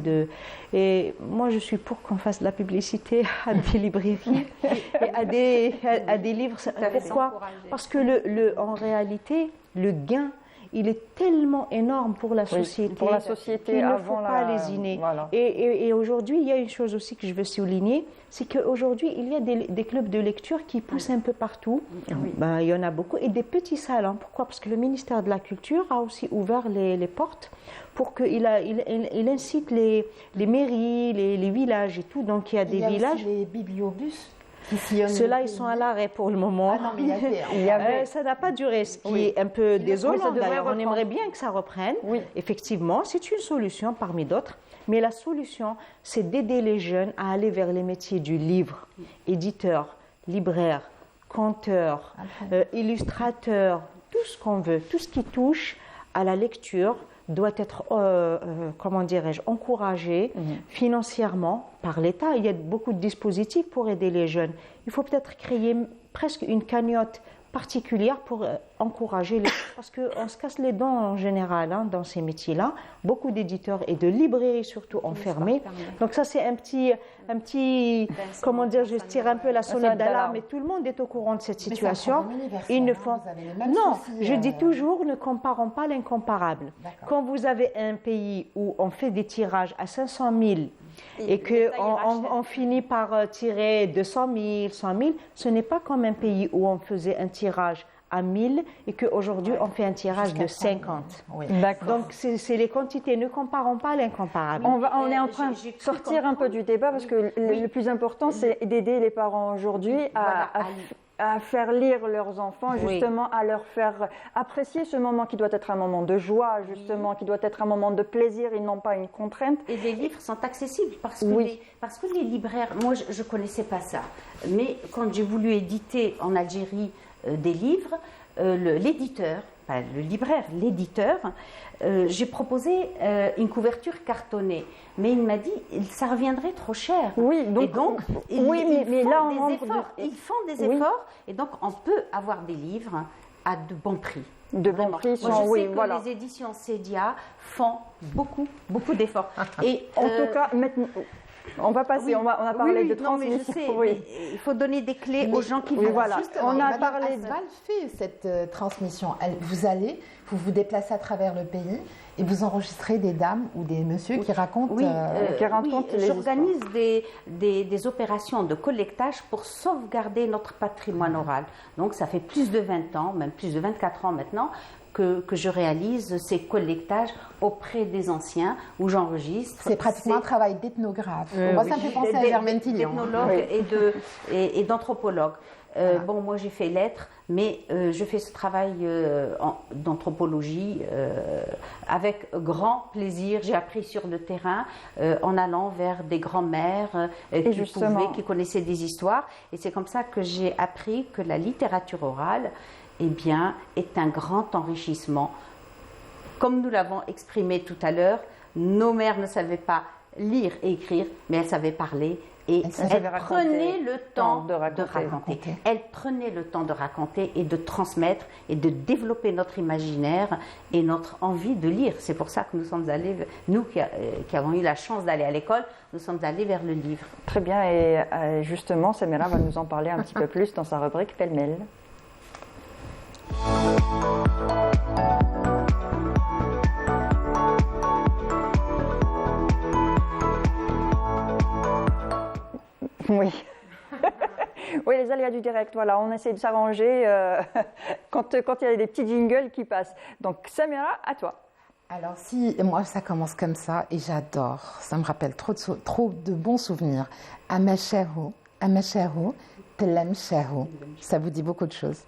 et moi je suis pour qu'on fasse de la publicité à des librairies et à des livres. Pourquoi? Parce que en réalité, le gain, il est tellement énorme pour la société, pour la société qu'il ne faut pas lésiner. Voilà. Et aujourd'hui, il y a une chose aussi que je veux souligner, c'est qu'aujourd'hui, il y a des clubs de lecture qui poussent un peu partout. Ben, il y en a beaucoup, et des petits salons. Pourquoi? Parce que le ministère de la Culture a aussi ouvert les portes pour qu'il incite les mairies, les villages et tout. Donc il y a des villages. Aussi les bibliobus. Ceux-là, ils sont à l'arrêt pour le moment. Ah non, mais ça n'a pas duré, ce qui est un peu désolant. D'ailleurs, on aimerait bien que ça reprenne. Oui. Effectivement, c'est une solution parmi d'autres. Mais la solution, c'est d'aider les jeunes à aller vers les métiers du livre. Éditeur, libraire, conteur, illustrateur, tout ce qu'on veut, tout ce qui touche à la lecture doit être, comment dirais-je, encouragé financièrement par l'État. Il y a beaucoup de dispositifs pour aider les jeunes. Il faut peut-être créer presque une cagnotte particulière pour encourager les... Parce qu'on se casse les dents en général dans ces métiers-là. Beaucoup d'éditeurs et de librairies surtout ont fermé. Donc ça, c'est un petit comment dire, je tire un peu la sonnette d'alarme, et tout le monde est au courant de cette situation. Ils ne font... Non, je dis toujours, ne comparons pas l'incomparable. Quand vous avez un pays où on fait des tirages à 500 000 et qu'on finit par tirer 200 000, 100 000, ce n'est pas comme un pays où on faisait un tirage à 1000 et qu'aujourd'hui on fait un tirage de 50. Oui. Donc c'est les quantités, ne comparons pas l'incomparable. On est en train de sortir un peu du débat parce que le plus important c'est d'aider les parents aujourd'hui à faire lire leurs enfants, justement, à leur faire apprécier ce moment qui doit être un moment de joie, justement, qui doit être un moment de plaisir et non pas une contrainte. Et les livres sont accessibles parce que les libraires, moi je ne connaissais pas ça, mais quand j'ai voulu éditer en Algérie des livres, l'éditeur, pas le libraire, l'éditeur, j'ai proposé une couverture cartonnée, mais il m'a dit ça reviendrait trop cher. Oui, donc, et donc ils font des efforts, et donc on peut avoir des livres à de bons prix. De bons prix. Moi, je sais que les éditions Cédia font beaucoup d'efforts. Et en tout cas, maintenant, on va passer, on a parlé de transmission. Mais je sais, mais il faut donner des clés aux gens qui veulent. Voilà, on a parlé. Asval fait cette transmission. Vous vous déplacez à travers le pays et vous enregistrez des dames ou des messieurs qui racontent. J'organise des opérations de collectage pour sauvegarder notre patrimoine oral. Donc ça fait plus de 20 ans, même plus de 24 ans maintenant, que je réalise ces collectages auprès des anciens, où j'enregistre. C'est pratiquement un travail d'ethnographe. Ça me fait penser à Germaine Tillion. D'ethnologue et d'anthropologue. Bon, moi j'ai fait lettres, mais je fais ce travail d'anthropologie avec grand plaisir. J'ai appris sur le terrain en allant vers des grands-mères qui connaissaient des histoires. Et c'est comme ça que j'ai appris que la littérature orale est un grand enrichissement. Comme nous l'avons exprimé tout à l'heure, nos mères ne savaient pas lire et écrire, mais elles savaient parler et elles prenaient le temps de raconter. Elles prenaient le temps de raconter et de transmettre et de développer notre imaginaire et notre envie de lire. C'est pour ça que nous sommes allés, nous qui avons eu la chance d'aller à l'école, nous sommes allés vers le livre. Très bien, et justement, Samira va nous en parler un petit peu plus dans sa rubrique Pêle-mêle. Oui. Oui, les aléas du direct, voilà, on essaie de s'arranger quand il y a des petits jingles qui passent. Donc, Samira, à toi. Alors, moi, ça commence comme ça et j'adore. Ça me rappelle trop de bons souvenirs. Amashahu, Tlemshahu. Ça vous dit beaucoup de choses.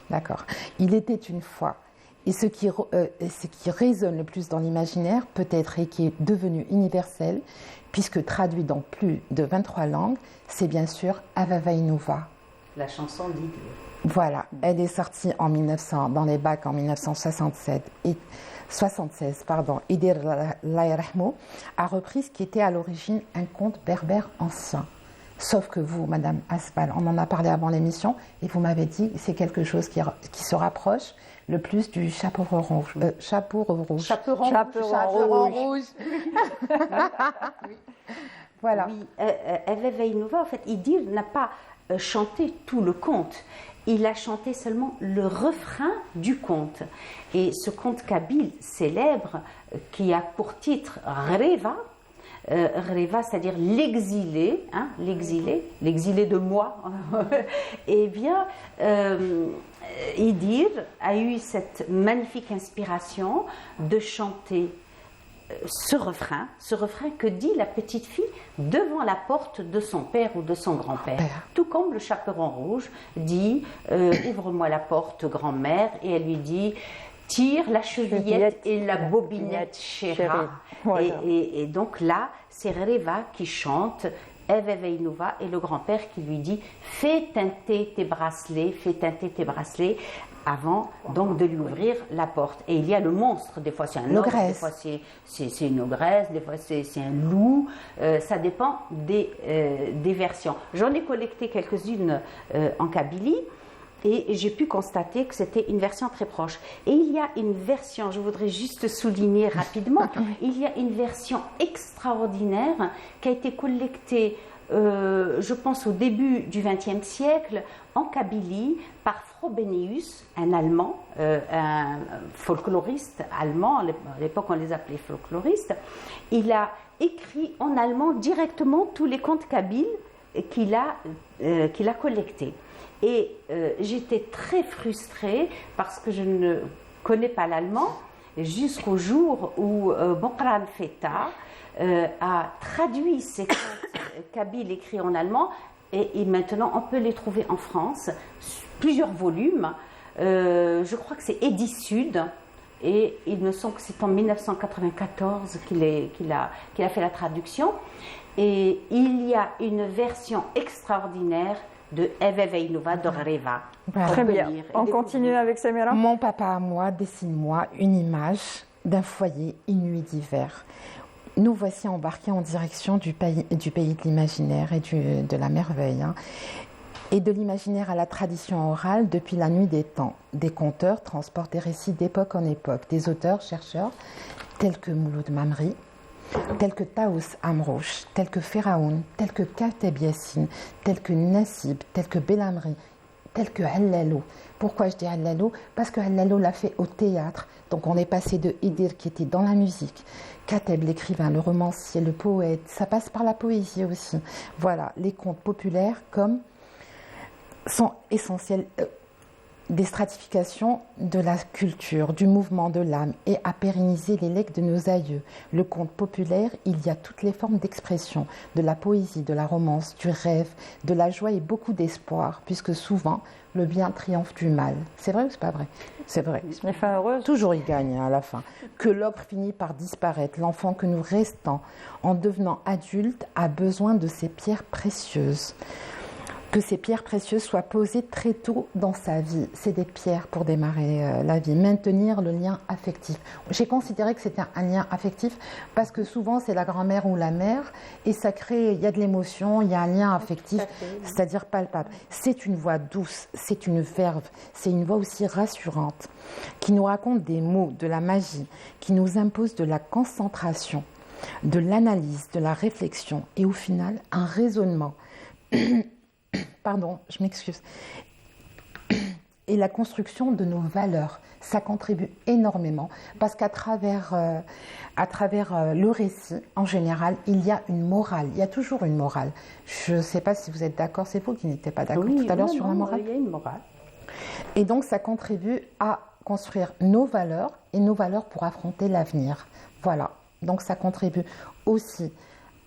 D'accord. Il était une fois. Et ce qui résonne le plus dans l'imaginaire, peut-être, et qui est devenu universel, puisque traduit dans plus de 23 langues, c'est bien sûr Avavainuva. La chanson d'Idir. Voilà, elle est sortie dans les bacs en 1976. Idir Layrahmou a repris ce qui était à l'origine un conte berbère ancien. Sauf que vous, Madame Asbal, on en a parlé avant l'émission, et vous m'avez dit que c'est quelque chose qui se rapproche le plus du chaperon rouge. Chaperon rouge. Voilà. Oui, Avavainuva, en fait, Idir n'a pas chanté tout le conte. Il a chanté seulement le refrain du conte. Et ce conte kabyle célèbre, qui a pour titre Reva, Reva, c'est-à-dire l'exilé, hein, l'exilé de moi, eh bien, Idir a eu cette magnifique inspiration de chanter ce refrain que dit la petite fille devant la porte de son père ou de son grand-père. Tout comme le chaperon rouge dit ouvre-moi la porte, grand-mère, et elle lui dit tire la chevillette et la bobinette chéra. Voilà. Et donc là, c'est Reva qui chante Avavainuva, et le grand-père qui lui dit fais teinter tes bracelets, avant donc de lui ouvrir la porte. Et il y a le monstre, des fois c'est un ogre, des fois c'est une ogresse, des fois c'est un loup, ça dépend des versions. J'en ai collecté quelques-unes en Kabylie, et j'ai pu constater que c'était une version très proche. Et il y a une version, je voudrais juste souligner rapidement, il y a une version extraordinaire qui a été collectée, je pense au début du XXe siècle, en Kabylie, par Frobenius, un Allemand, un folkloriste allemand, à l'époque on les appelait folkloristes. Il a écrit en allemand directement tous les contes kabyles qu'il a collectés. Et j'étais très frustrée parce que je ne connais pas l'allemand jusqu'au jour où Bokran Feta a traduit ces contes kabyles écrits en allemand, et maintenant on peut les trouver en France, plusieurs volumes. Je crois que c'est Edisud, et il me semble que c'est en 1994 qu'il a fait la traduction. Et il y a une version extraordinaire de Avavainuva de Reva. Très bien. On continue avec Samira. Mon papa à moi, dessine-moi une image d'un foyer inuit d'hiver. Nous voici embarqués en direction du pays de l'imaginaire et de la merveille. Et de l'imaginaire à la tradition orale depuis la nuit des temps. Des conteurs transportent des récits d'époque en époque. Des auteurs, chercheurs, tels que Mouloud Mamri, tels que Taous Amrouche, tels que Pharaon, tels que Kateb Yassine, tels que Nassib, tels que Bellamri, tels que Hallalo. Pourquoi je dis Hallalo? Parce que Hallalo l'a fait au théâtre. Donc on est passé de Idir qui était dans la musique, Kateb l'écrivain, le romancier, le poète, ça passe par la poésie aussi. Voilà, les contes populaires comme sont essentiels des stratifications de la culture, du mouvement de l'âme, et à pérenniser les legs de nos aïeux. Le conte populaire, il y a toutes les formes d'expression, de la poésie, de la romance, du rêve, de la joie et beaucoup d'espoir, puisque souvent le bien triomphe du mal. C'est vrai ou c'est pas vrai? C'est vrai. Les fins heureuses. Toujours il gagne à la fin. Que l'ogre finit par disparaître, l'enfant que nous restons, en devenant adulte, a besoin de ces pierres précieuses. Que ces pierres précieuses soient posées très tôt dans sa vie. C'est des pierres pour démarrer la vie. Maintenir le lien affectif. J'ai considéré que c'était un lien affectif parce que souvent c'est la grand-mère ou la mère et ça crée, il y a de l'émotion, il y a un lien affectif, c'est-à-dire palpable. C'est une voix douce, c'est une verve, c'est une voix aussi rassurante qui nous raconte des mots, de la magie, qui nous impose de la concentration, de l'analyse, de la réflexion et au final un raisonnement. Pardon, je m'excuse. Et la construction de nos valeurs, ça contribue énormément parce qu'à travers le récit, en général, il y a une morale. Il y a toujours une morale. Je ne sais pas si vous êtes d'accord, c'est vous qui n'étiez pas d'accord tout à l'heure sur la morale. Il y a une morale. Et donc, ça contribue à construire nos valeurs et nos valeurs pour affronter l'avenir. Voilà. Donc, ça contribue aussi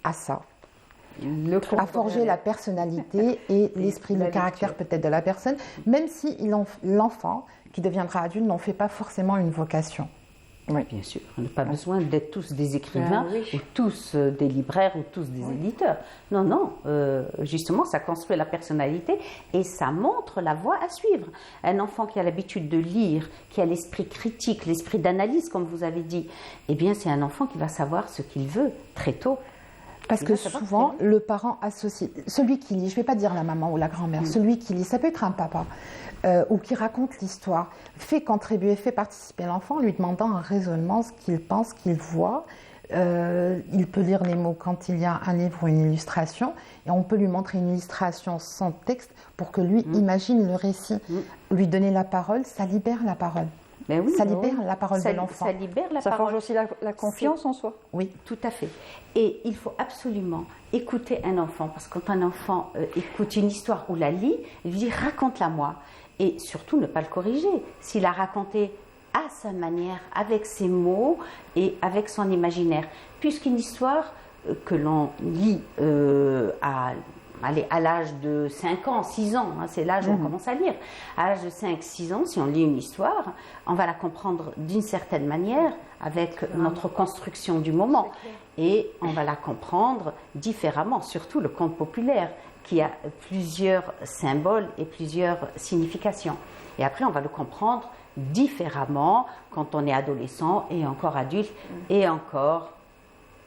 à ça. à forger la personnalité et l'esprit, le caractère peut-être de la personne, même si l'enfant qui deviendra adulte n'en fait pas forcément une vocation. Oui, bien sûr. On n'a pas besoin d'être tous des écrivains ou tous des libraires ou tous des éditeurs. Non, non. Justement, ça construit la personnalité et ça montre la voie à suivre. Un enfant qui a l'habitude de lire, qui a l'esprit critique, l'esprit d'analyse, comme vous avez dit, eh bien, c'est un enfant qui va savoir ce qu'il veut très tôt. Parce que souvent, le parent associe, celui qui lit, je ne vais pas dire la maman ou la grand-mère, celui qui lit, ça peut être un papa, ou qui raconte l'histoire, fait contribuer, fait participer l'enfant, lui demandant un raisonnement, ce qu'il pense, qu'il voit. Il peut lire les mots quand il y a un livre ou une illustration, et on peut lui montrer une illustration sans texte pour que lui imagine le récit. Lui donner la parole, ça libère la parole. Ben oui, ça libère la parole de l'enfant. Ça libère la ça parole. forge aussi la confiance en soi. Oui, tout à fait. Et il faut absolument écouter un enfant, parce que quand un enfant écoute une histoire ou la lit, il lui dit « raconte-la moi ». Et surtout ne pas le corriger. S'il a raconté à sa manière, avec ses mots et avec son imaginaire. Puisqu'une histoire que l'on lit à l'âge de 5 ans, 6 ans, hein, c'est l'âge où on commence à lire. À l'âge de 5, 6 ans, si on lit une histoire, on va la comprendre d'une certaine manière avec notre construction du moment. Et on va la comprendre différemment, surtout le conte populaire qui a plusieurs symboles et plusieurs significations. Et après, on va le comprendre différemment quand on est adolescent et encore adulte et encore...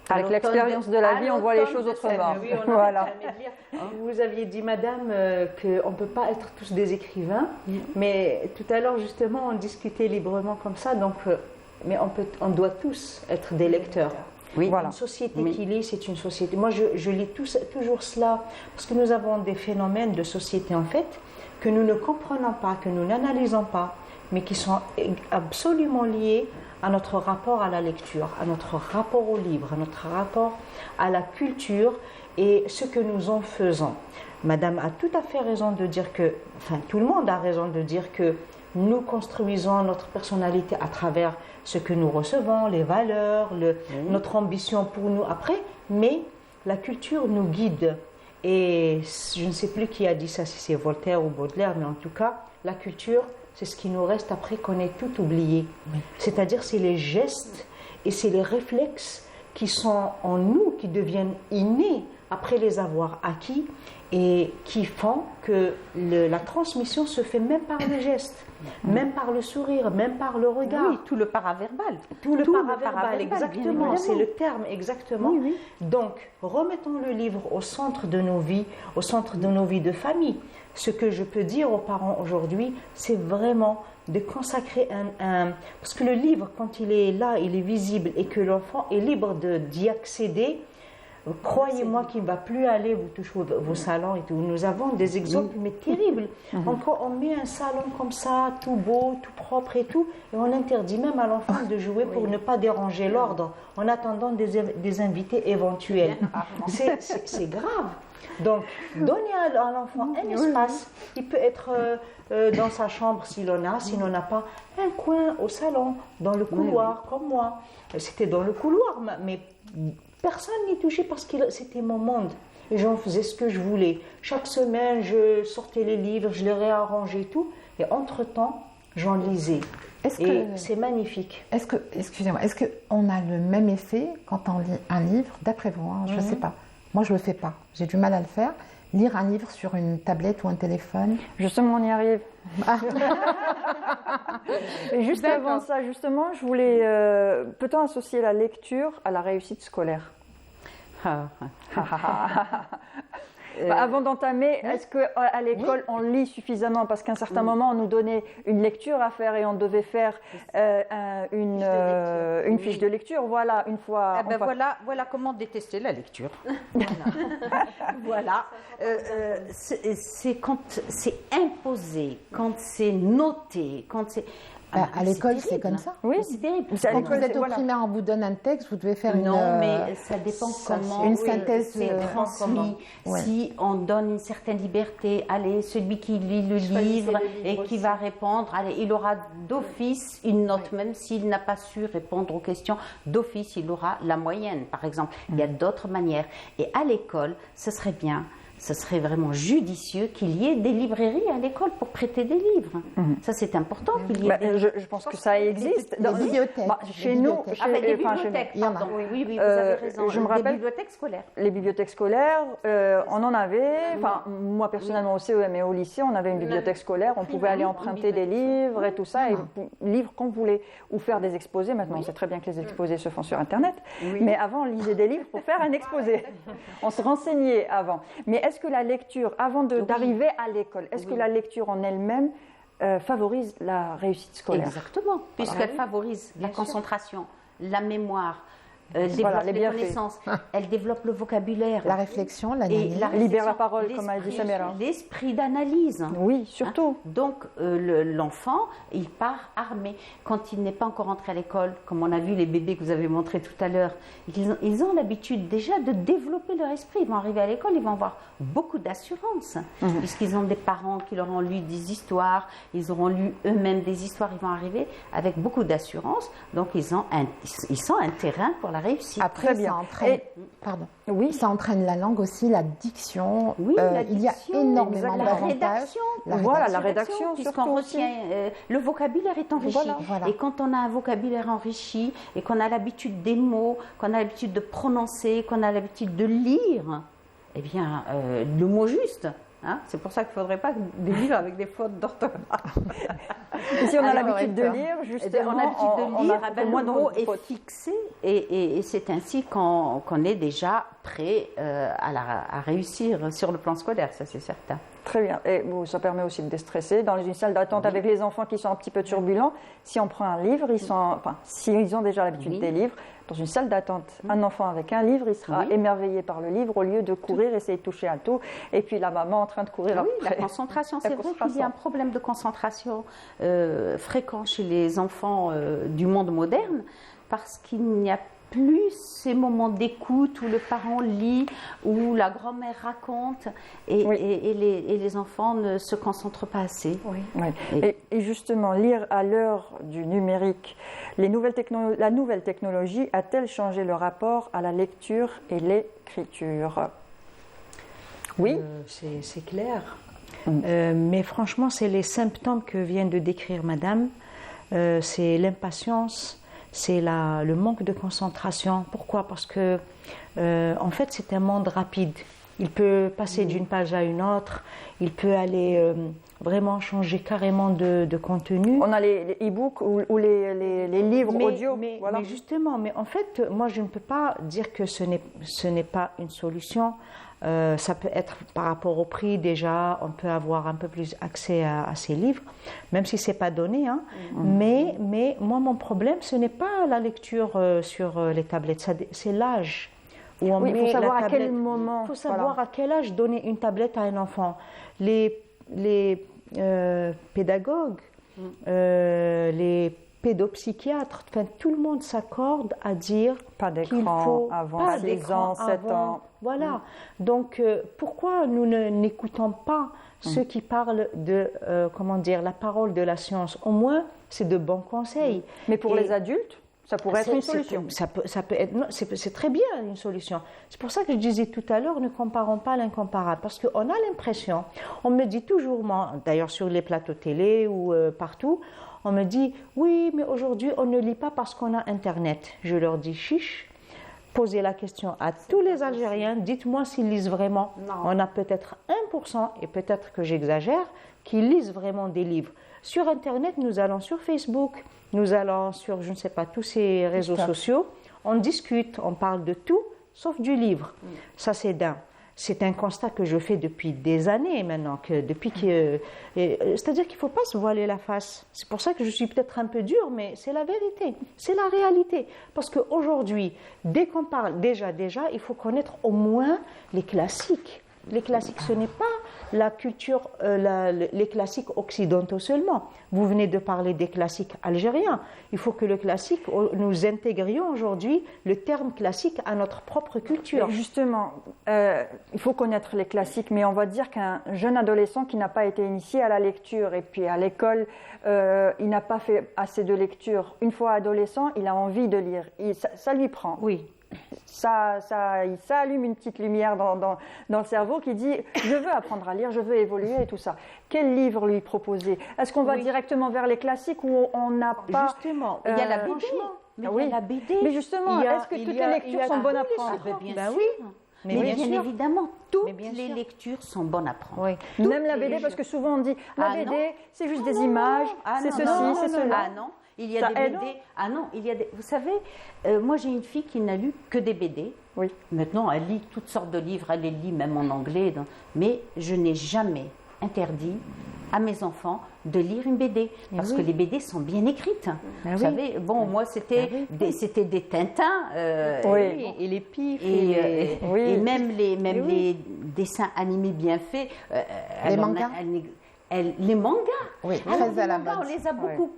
Avec l'expérience de la vie, on voit les choses autrement. Oui, voilà. Vous aviez dit, madame, qu'on ne peut pas être tous des écrivains, mais tout à l'heure, justement, on discutait librement comme ça, donc, mais on doit tous être des lecteurs. Oui, voilà. Une société qui lit, c'est une société. Moi, je lis toujours cela, parce que nous avons des phénomènes de société, en fait, que nous ne comprenons pas, que nous n'analysons pas, mais qui sont absolument liés à notre rapport à la lecture, à notre rapport au livre, à notre rapport à la culture et ce que nous en faisons. Madame a tout à fait raison de dire que, enfin tout le monde a raison de dire que nous construisons notre personnalité à travers ce que nous recevons, les valeurs, notre ambition pour nous après, mais la culture nous guide. Et je ne sais plus qui a dit ça, si c'est Voltaire ou Baudelaire, mais en tout cas, la culture, c'est ce qui nous reste après qu'on ait tout oublié. C'est-à-dire, c'est les gestes et c'est les réflexes qui sont en nous, qui deviennent innés après les avoir acquis et qui font que la transmission se fait même par le geste, même par le sourire, même par le regard. Oui, tout le paraverbal. Tout le paraverbal, exactement, c'est le terme, exactement. Oui, oui. Donc, remettons le livre au centre de nos vies, au centre de nos vies de famille. Ce que je peux dire aux parents aujourd'hui, c'est vraiment de consacrer parce que le livre, quand il est là, il est visible et que l'enfant est libre d'y accéder, croyez-moi qu'il ne va plus aller vous toucher vos salons et tout. Nous avons des exemples, mais terribles. Encore, on met un salon comme ça, tout beau, tout propre et tout, et on interdit même à l'enfant de jouer pour ne pas déranger l'ordre, en attendant des invités éventuels. C'est grave. Donc, donnez à l'enfant un espace. Il peut être dans sa chambre s'il en a, s'il n'en a pas, un coin au salon, dans le couloir, comme moi. C'était dans le couloir, mais personne n'y touchait parce que c'était mon monde. Et j'en faisais ce que je voulais. Chaque semaine, je sortais les livres, je les réarrangeais et tout. Et entre-temps, j'en lisais. C'est magnifique. Excusez-moi, est-ce qu'on a le même effet quand on lit un livre, d'après vous, hein, je ne sais pas. Moi, je ne le fais pas. J'ai du mal à le faire. Lire un livre sur une tablette ou un téléphone. Justement, on y arrive. Ah. Et juste avant ça, justement, je voulais... peut-on associer la lecture à la réussite scolaire? Avant d'entamer, est-ce qu'à l'école, on lit suffisamment? Parce qu'à un certain moment, on nous donnait une lecture à faire et on devait faire une fiche de lecture. Voilà, une fois... Voilà comment détester la lecture. Voilà. C'est quand c'est imposé, quand c'est noté, quand c'est... À l'école, c'est comme ça. Oui, c'est terrible. Quand vous êtes au primaire, on vous donne un texte, vous devez faire Non, mais ça dépend comment une synthèse c'est transmis. Si on donne une certaine liberté, allez, celui qui lit le livre et qui va répondre, allez, il aura d'office une note, même s'il n'a pas su répondre aux questions, d'office, il aura la moyenne, par exemple. Il y a d'autres manières. Et à l'école, ce serait bien. Ce serait vraiment judicieux qu'il y ait des librairies à l'école pour prêter des livres. Ça, c'est important qu'il y ait je pense que ça existe. Des bibliothèques. Chez nous, des bibliothèques, pardon. Oui, vous avez raison. Je me rappelle, des bibliothèques scolaires. Les bibliothèques scolaires, on en avait. Enfin, moi, personnellement, au CEM et au lycée, on avait une bibliothèque scolaire. On pouvait aller emprunter des livres et tout ça, et livres qu'on voulait, ou faire des exposés. Maintenant, on sait très bien que les exposés se font sur Internet. Mais avant, on lisait des livres pour faire un exposé. On se renseignait avant. Mais est-ce que la lecture, avant d'arriver à l'école, est-ce que la lecture en elle-même favorise la réussite scolaire? Exactement, puisqu'elle favorise la concentration, la mémoire, elle développe Voilà, les connaissances, elle développe le vocabulaire, la réflexion, l'analyse, libère la parole, comme a dit Samira. L'esprit d'analyse. Oui, surtout. Donc l'enfant, il part armé. Quand il n'est pas encore entré à l'école, comme on a vu les bébés que vous avez montrés tout à l'heure, ils ont l'habitude déjà de développer leur esprit. Ils vont arriver à l'école, ils vont avoir beaucoup d'assurance, puisqu'ils ont des parents qui leur ont lu des histoires, ils auront lu eux-mêmes des histoires, ils vont arriver avec beaucoup d'assurance. Donc ils sont un terrain pour la réussite. Après, ça entraîne, ça entraîne la langue aussi, la diction. Il y a énormément d'avantages. La rédaction, puisqu'on retient, le vocabulaire est enrichi. Voilà. Et quand on a un vocabulaire enrichi et qu'on a l'habitude des mots, qu'on a l'habitude de prononcer, qu'on a l'habitude de lire, eh bien, le mot juste. C'est pour ça qu'il ne faudrait pas des livres avec des fautes d'orthographe. Si on a l'habitude de lire, justement, on a l'habitude de lire, le mot est fixé et c'est ainsi qu'on est déjà prêt à réussir sur le plan scolaire, ça c'est certain. Très bien. Et ça permet aussi de déstresser. Dans une salle d'attente avec les enfants qui sont un petit peu turbulents, si on prend un livre, s'ils ont déjà l'habitude des livres, dans une salle d'attente, un enfant avec un livre, il sera émerveillé par le livre au lieu de courir, essayer de toucher à tout, et puis la maman en train de courir après. La concentration, c'est vrai qu'il y a un problème de concentration fréquent chez les enfants du monde moderne, parce qu'il n'y a plus ces moments d'écoute où le parent lit, où la grand-mère raconte et les enfants ne se concentrent pas assez. Et justement, lire à l'heure du numérique, la nouvelle technologie a-t-elle changé le rapport à la lecture et l'écriture? Oui, c'est clair. Mais franchement, c'est les symptômes que vient de décrire Madame. C'est l'impatience, c'est le manque de concentration. Pourquoi? Parce que, en fait, c'est un monde rapide. Il peut passer d'une page à une autre, il peut aller vraiment changer carrément de contenu. On a les e-books ou les livres audio. Mais justement, en fait, moi, je ne peux pas dire que ce n'est pas une solution. Ça peut être par rapport au prix déjà, on peut avoir un peu plus accès à ces livres, même si ce n'est pas donné. Mais moi, mon problème, ce n'est pas la lecture sur les tablettes, c'est l'âge. Il faut savoir à quel moment. Il faut savoir à quel âge donner une tablette à un enfant. Les pédagogues, les pédopsychiatres, tout le monde s'accorde à dire pas d'écran avant 6 ans, 7 ans. Voilà. Donc, pourquoi nous n'écoutons pas ceux qui parlent de, la parole de la science? Au moins, c'est de bons conseils. Mais pour les adultes, ça pourrait être une solution. Ça peut être, c'est très bien une solution. C'est pour ça que je disais tout à l'heure, ne comparons pas l'incomparable. Parce qu'on a l'impression, on me dit toujours, d'ailleurs sur les plateaux télé ou partout, on me dit, oui, mais aujourd'hui, on ne lit pas parce qu'on a Internet. Je leur dis, chiche, posez la question à tous les Algériens, dites-moi s'ils lisent vraiment. Non. On a peut-être 1%, et peut-être que j'exagère, qui lisent vraiment des livres. Sur Internet, nous allons sur Facebook, nous allons sur, je ne sais pas, tous ces réseaux sociaux, on discute, on parle de tout, sauf du livre. Ça, c'est un constat que je fais depuis des années maintenant, c'est-à-dire qu'il ne faut pas se voiler la face. C'est pour ça que je suis peut-être un peu dure, mais c'est la vérité, c'est la réalité. Parce qu'aujourd'hui, dès qu'on parle, déjà, il faut connaître au moins les classiques. Les classiques, ce n'est pas la culture, les classiques occidentaux seulement. Vous venez de parler des classiques algériens. Il faut que le classique, nous intégrions aujourd'hui le terme classique à notre propre culture. Mais justement, il faut connaître les classiques, mais on va dire qu'un jeune adolescent qui n'a pas été initié à la lecture et puis à l'école, il n'a pas fait assez de lecture. Une fois adolescent, il a envie de lire. Ça lui prend. Oui. Ça allume une petite lumière dans le cerveau qui dit « je veux apprendre à lire, je veux évoluer » et tout ça. Quel livre lui proposer? Est-ce qu'on va directement vers les classiques où on n'a pas... Justement, il y a la BD. Mais il y a la BD. Mais justement, est-ce que toutes les lectures sont bonnes à prendre? Bien sûr. Mais bien évidemment, toutes les lectures sont bonnes à prendre. Oui. Même la BD, parce que souvent on dit la BD, c'est juste des images, c'est ceci, c'est cela. Ah non, il y a des BD. Ah non, il y a des... Vous savez, moi j'ai une fille qui n'a lu que des BD. Oui. Maintenant, elle lit toutes sortes de livres, elle les lit même en anglais. Mais je n'ai jamais interdit à mes enfants de lire une BD, parce que les BD sont bien écrites. Vous savez, bon, moi c'était des Tintins, et les Pifs, et même les dessins animés bien faits. Les mangas. Les mangas, oui, très à la mode. On les a beaucoup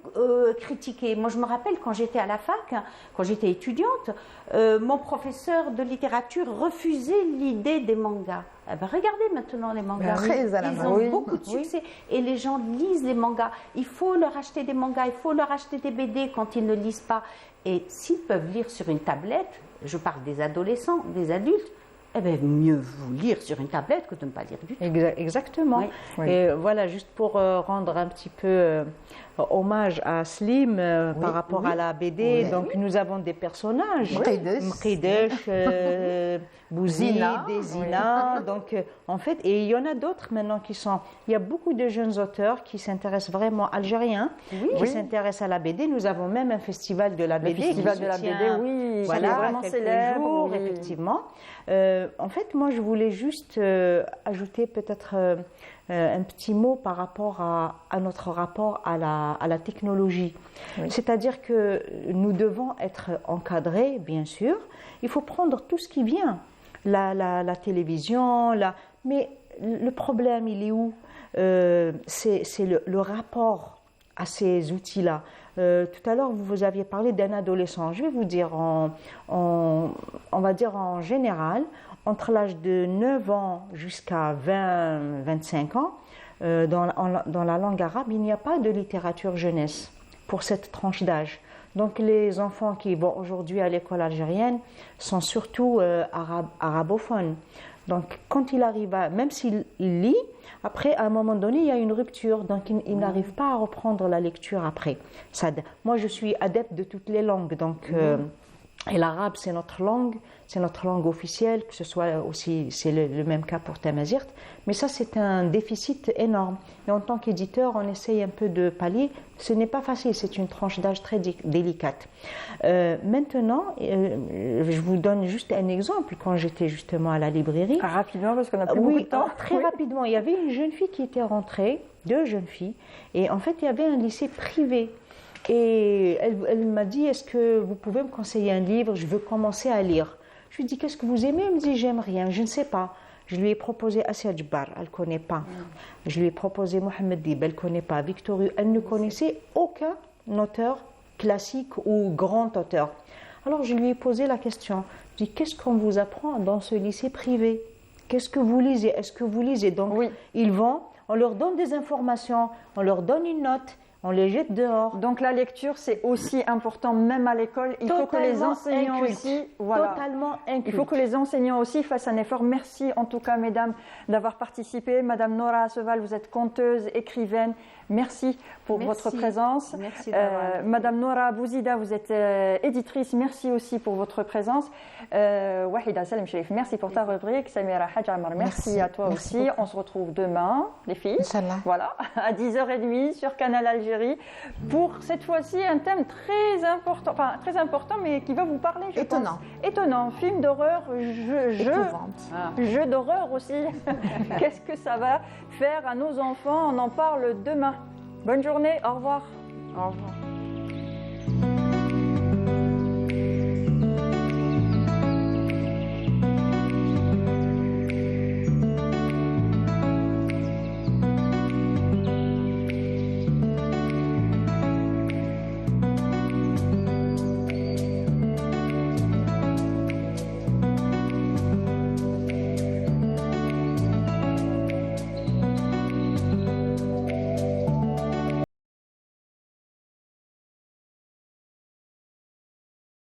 critiqués. Moi, je me rappelle quand j'étais à la fac, quand j'étais étudiante, mon professeur de littérature refusait l'idée des mangas. Eh ben, regardez maintenant les mangas. Ils ont beaucoup de succès et les gens lisent les mangas. Il faut leur acheter des mangas, il faut leur acheter des BD quand ils ne lisent pas. Et s'ils peuvent lire sur une tablette, je parle des adolescents, des adultes, eh bien, mieux vous lire sur une tablette que de ne pas lire du tout. Exactement. Oui. Et voilà, juste pour rendre un petit peu hommage à Slim par rapport à la BD, donc nous avons des personnages. Mkhidesh, Bouzina, Zina. Donc, en fait, et il y en a d'autres maintenant qui sont... Il y a beaucoup de jeunes auteurs qui s'intéressent vraiment, algériens, qui s'intéressent à la BD. Nous avons même un festival de la BD. Le festival de la BD, oui, voilà, vraiment célèbre. Jours, effectivement. En fait, moi, je voulais juste ajouter peut-être un petit mot par rapport à notre rapport à la technologie. Oui. C'est-à-dire que nous devons être encadrés, bien sûr. Il faut prendre tout ce qui vient. La télévision, mais le problème, il est où? C'est le rapport à ces outils-là. Tout à l'heure, vous aviez parlé d'un adolescent. Je vais vous dire, on va dire en général, entre l'âge de 9 ans jusqu'à 20-25 ans, dans la langue arabe, il n'y a pas de littérature jeunesse pour cette tranche d'âge. Donc les enfants qui vont aujourd'hui à l'école algérienne sont surtout arabophones. Donc quand il arrive même s'il lit, après à un moment donné il y a une rupture, donc il n'arrive pas à reprendre la lecture après. Moi je suis adepte de toutes les langues, donc et l'arabe c'est notre langue officielle, que ce soit aussi, c'est le même cas pour Tamazirt, mais ça c'est un déficit énorme. Et en tant qu'éditeur, on essaye un peu de pallier. Ce n'est pas facile, c'est une tranche d'âge très délicate. Maintenant, je vous donne juste un exemple. Quand j'étais justement à la librairie... Rapidement, parce qu'on n'a plus beaucoup de temps. Très rapidement. Il y avait une jeune fille qui était rentrée, 2 jeunes filles, et en fait il y avait un lycée privé. Et elle m'a dit, est-ce que vous pouvez me conseiller un livre? Je veux commencer à lire. Je lui ai dit, qu'est-ce que vous aimez? Elle me dit, j'aime rien, je ne sais pas. Je lui ai proposé Assia Djbar, elle ne connaît pas. Je lui ai proposé Mohamed Dib, elle ne connaît pas. Victor Hugo, elle ne connaissait aucun auteur classique ou grand auteur. Alors je lui ai posé la question. Je lui ai dit, qu'est-ce qu'on vous apprend dans ce lycée privé? Qu'est-ce que vous lisez? Est-ce que vous lisez? Donc ils vont, on leur donne des informations, on leur donne une note. On les jette dehors. Donc la lecture, c'est aussi important, même à l'école. Il faut que les enseignants aussi... Voilà. Totalement inculte. Il faut que les enseignants aussi fassent un effort. Merci en tout cas, mesdames, d'avoir participé. Madame Nora Asseval, vous êtes conteuse, écrivaine. Merci pour votre présence. Merci Madame Nora Bouzida, vous êtes éditrice. Merci aussi pour votre présence. Wahida Salim Sherif, merci pour ta rubrique. Samira Hajamar, merci à toi aussi. Beaucoup. On se retrouve demain, les filles. Inch'Allah. Voilà, à 10h30 sur Canal Algérie pour cette fois-ci un thème très important, mais qui va vous parler, je pense. Étonnant. Film d'horreur, jeu d'horreur aussi. Qu'est-ce que ça va faire à nos enfants? On en parle demain. Bonne journée, au revoir. Au revoir.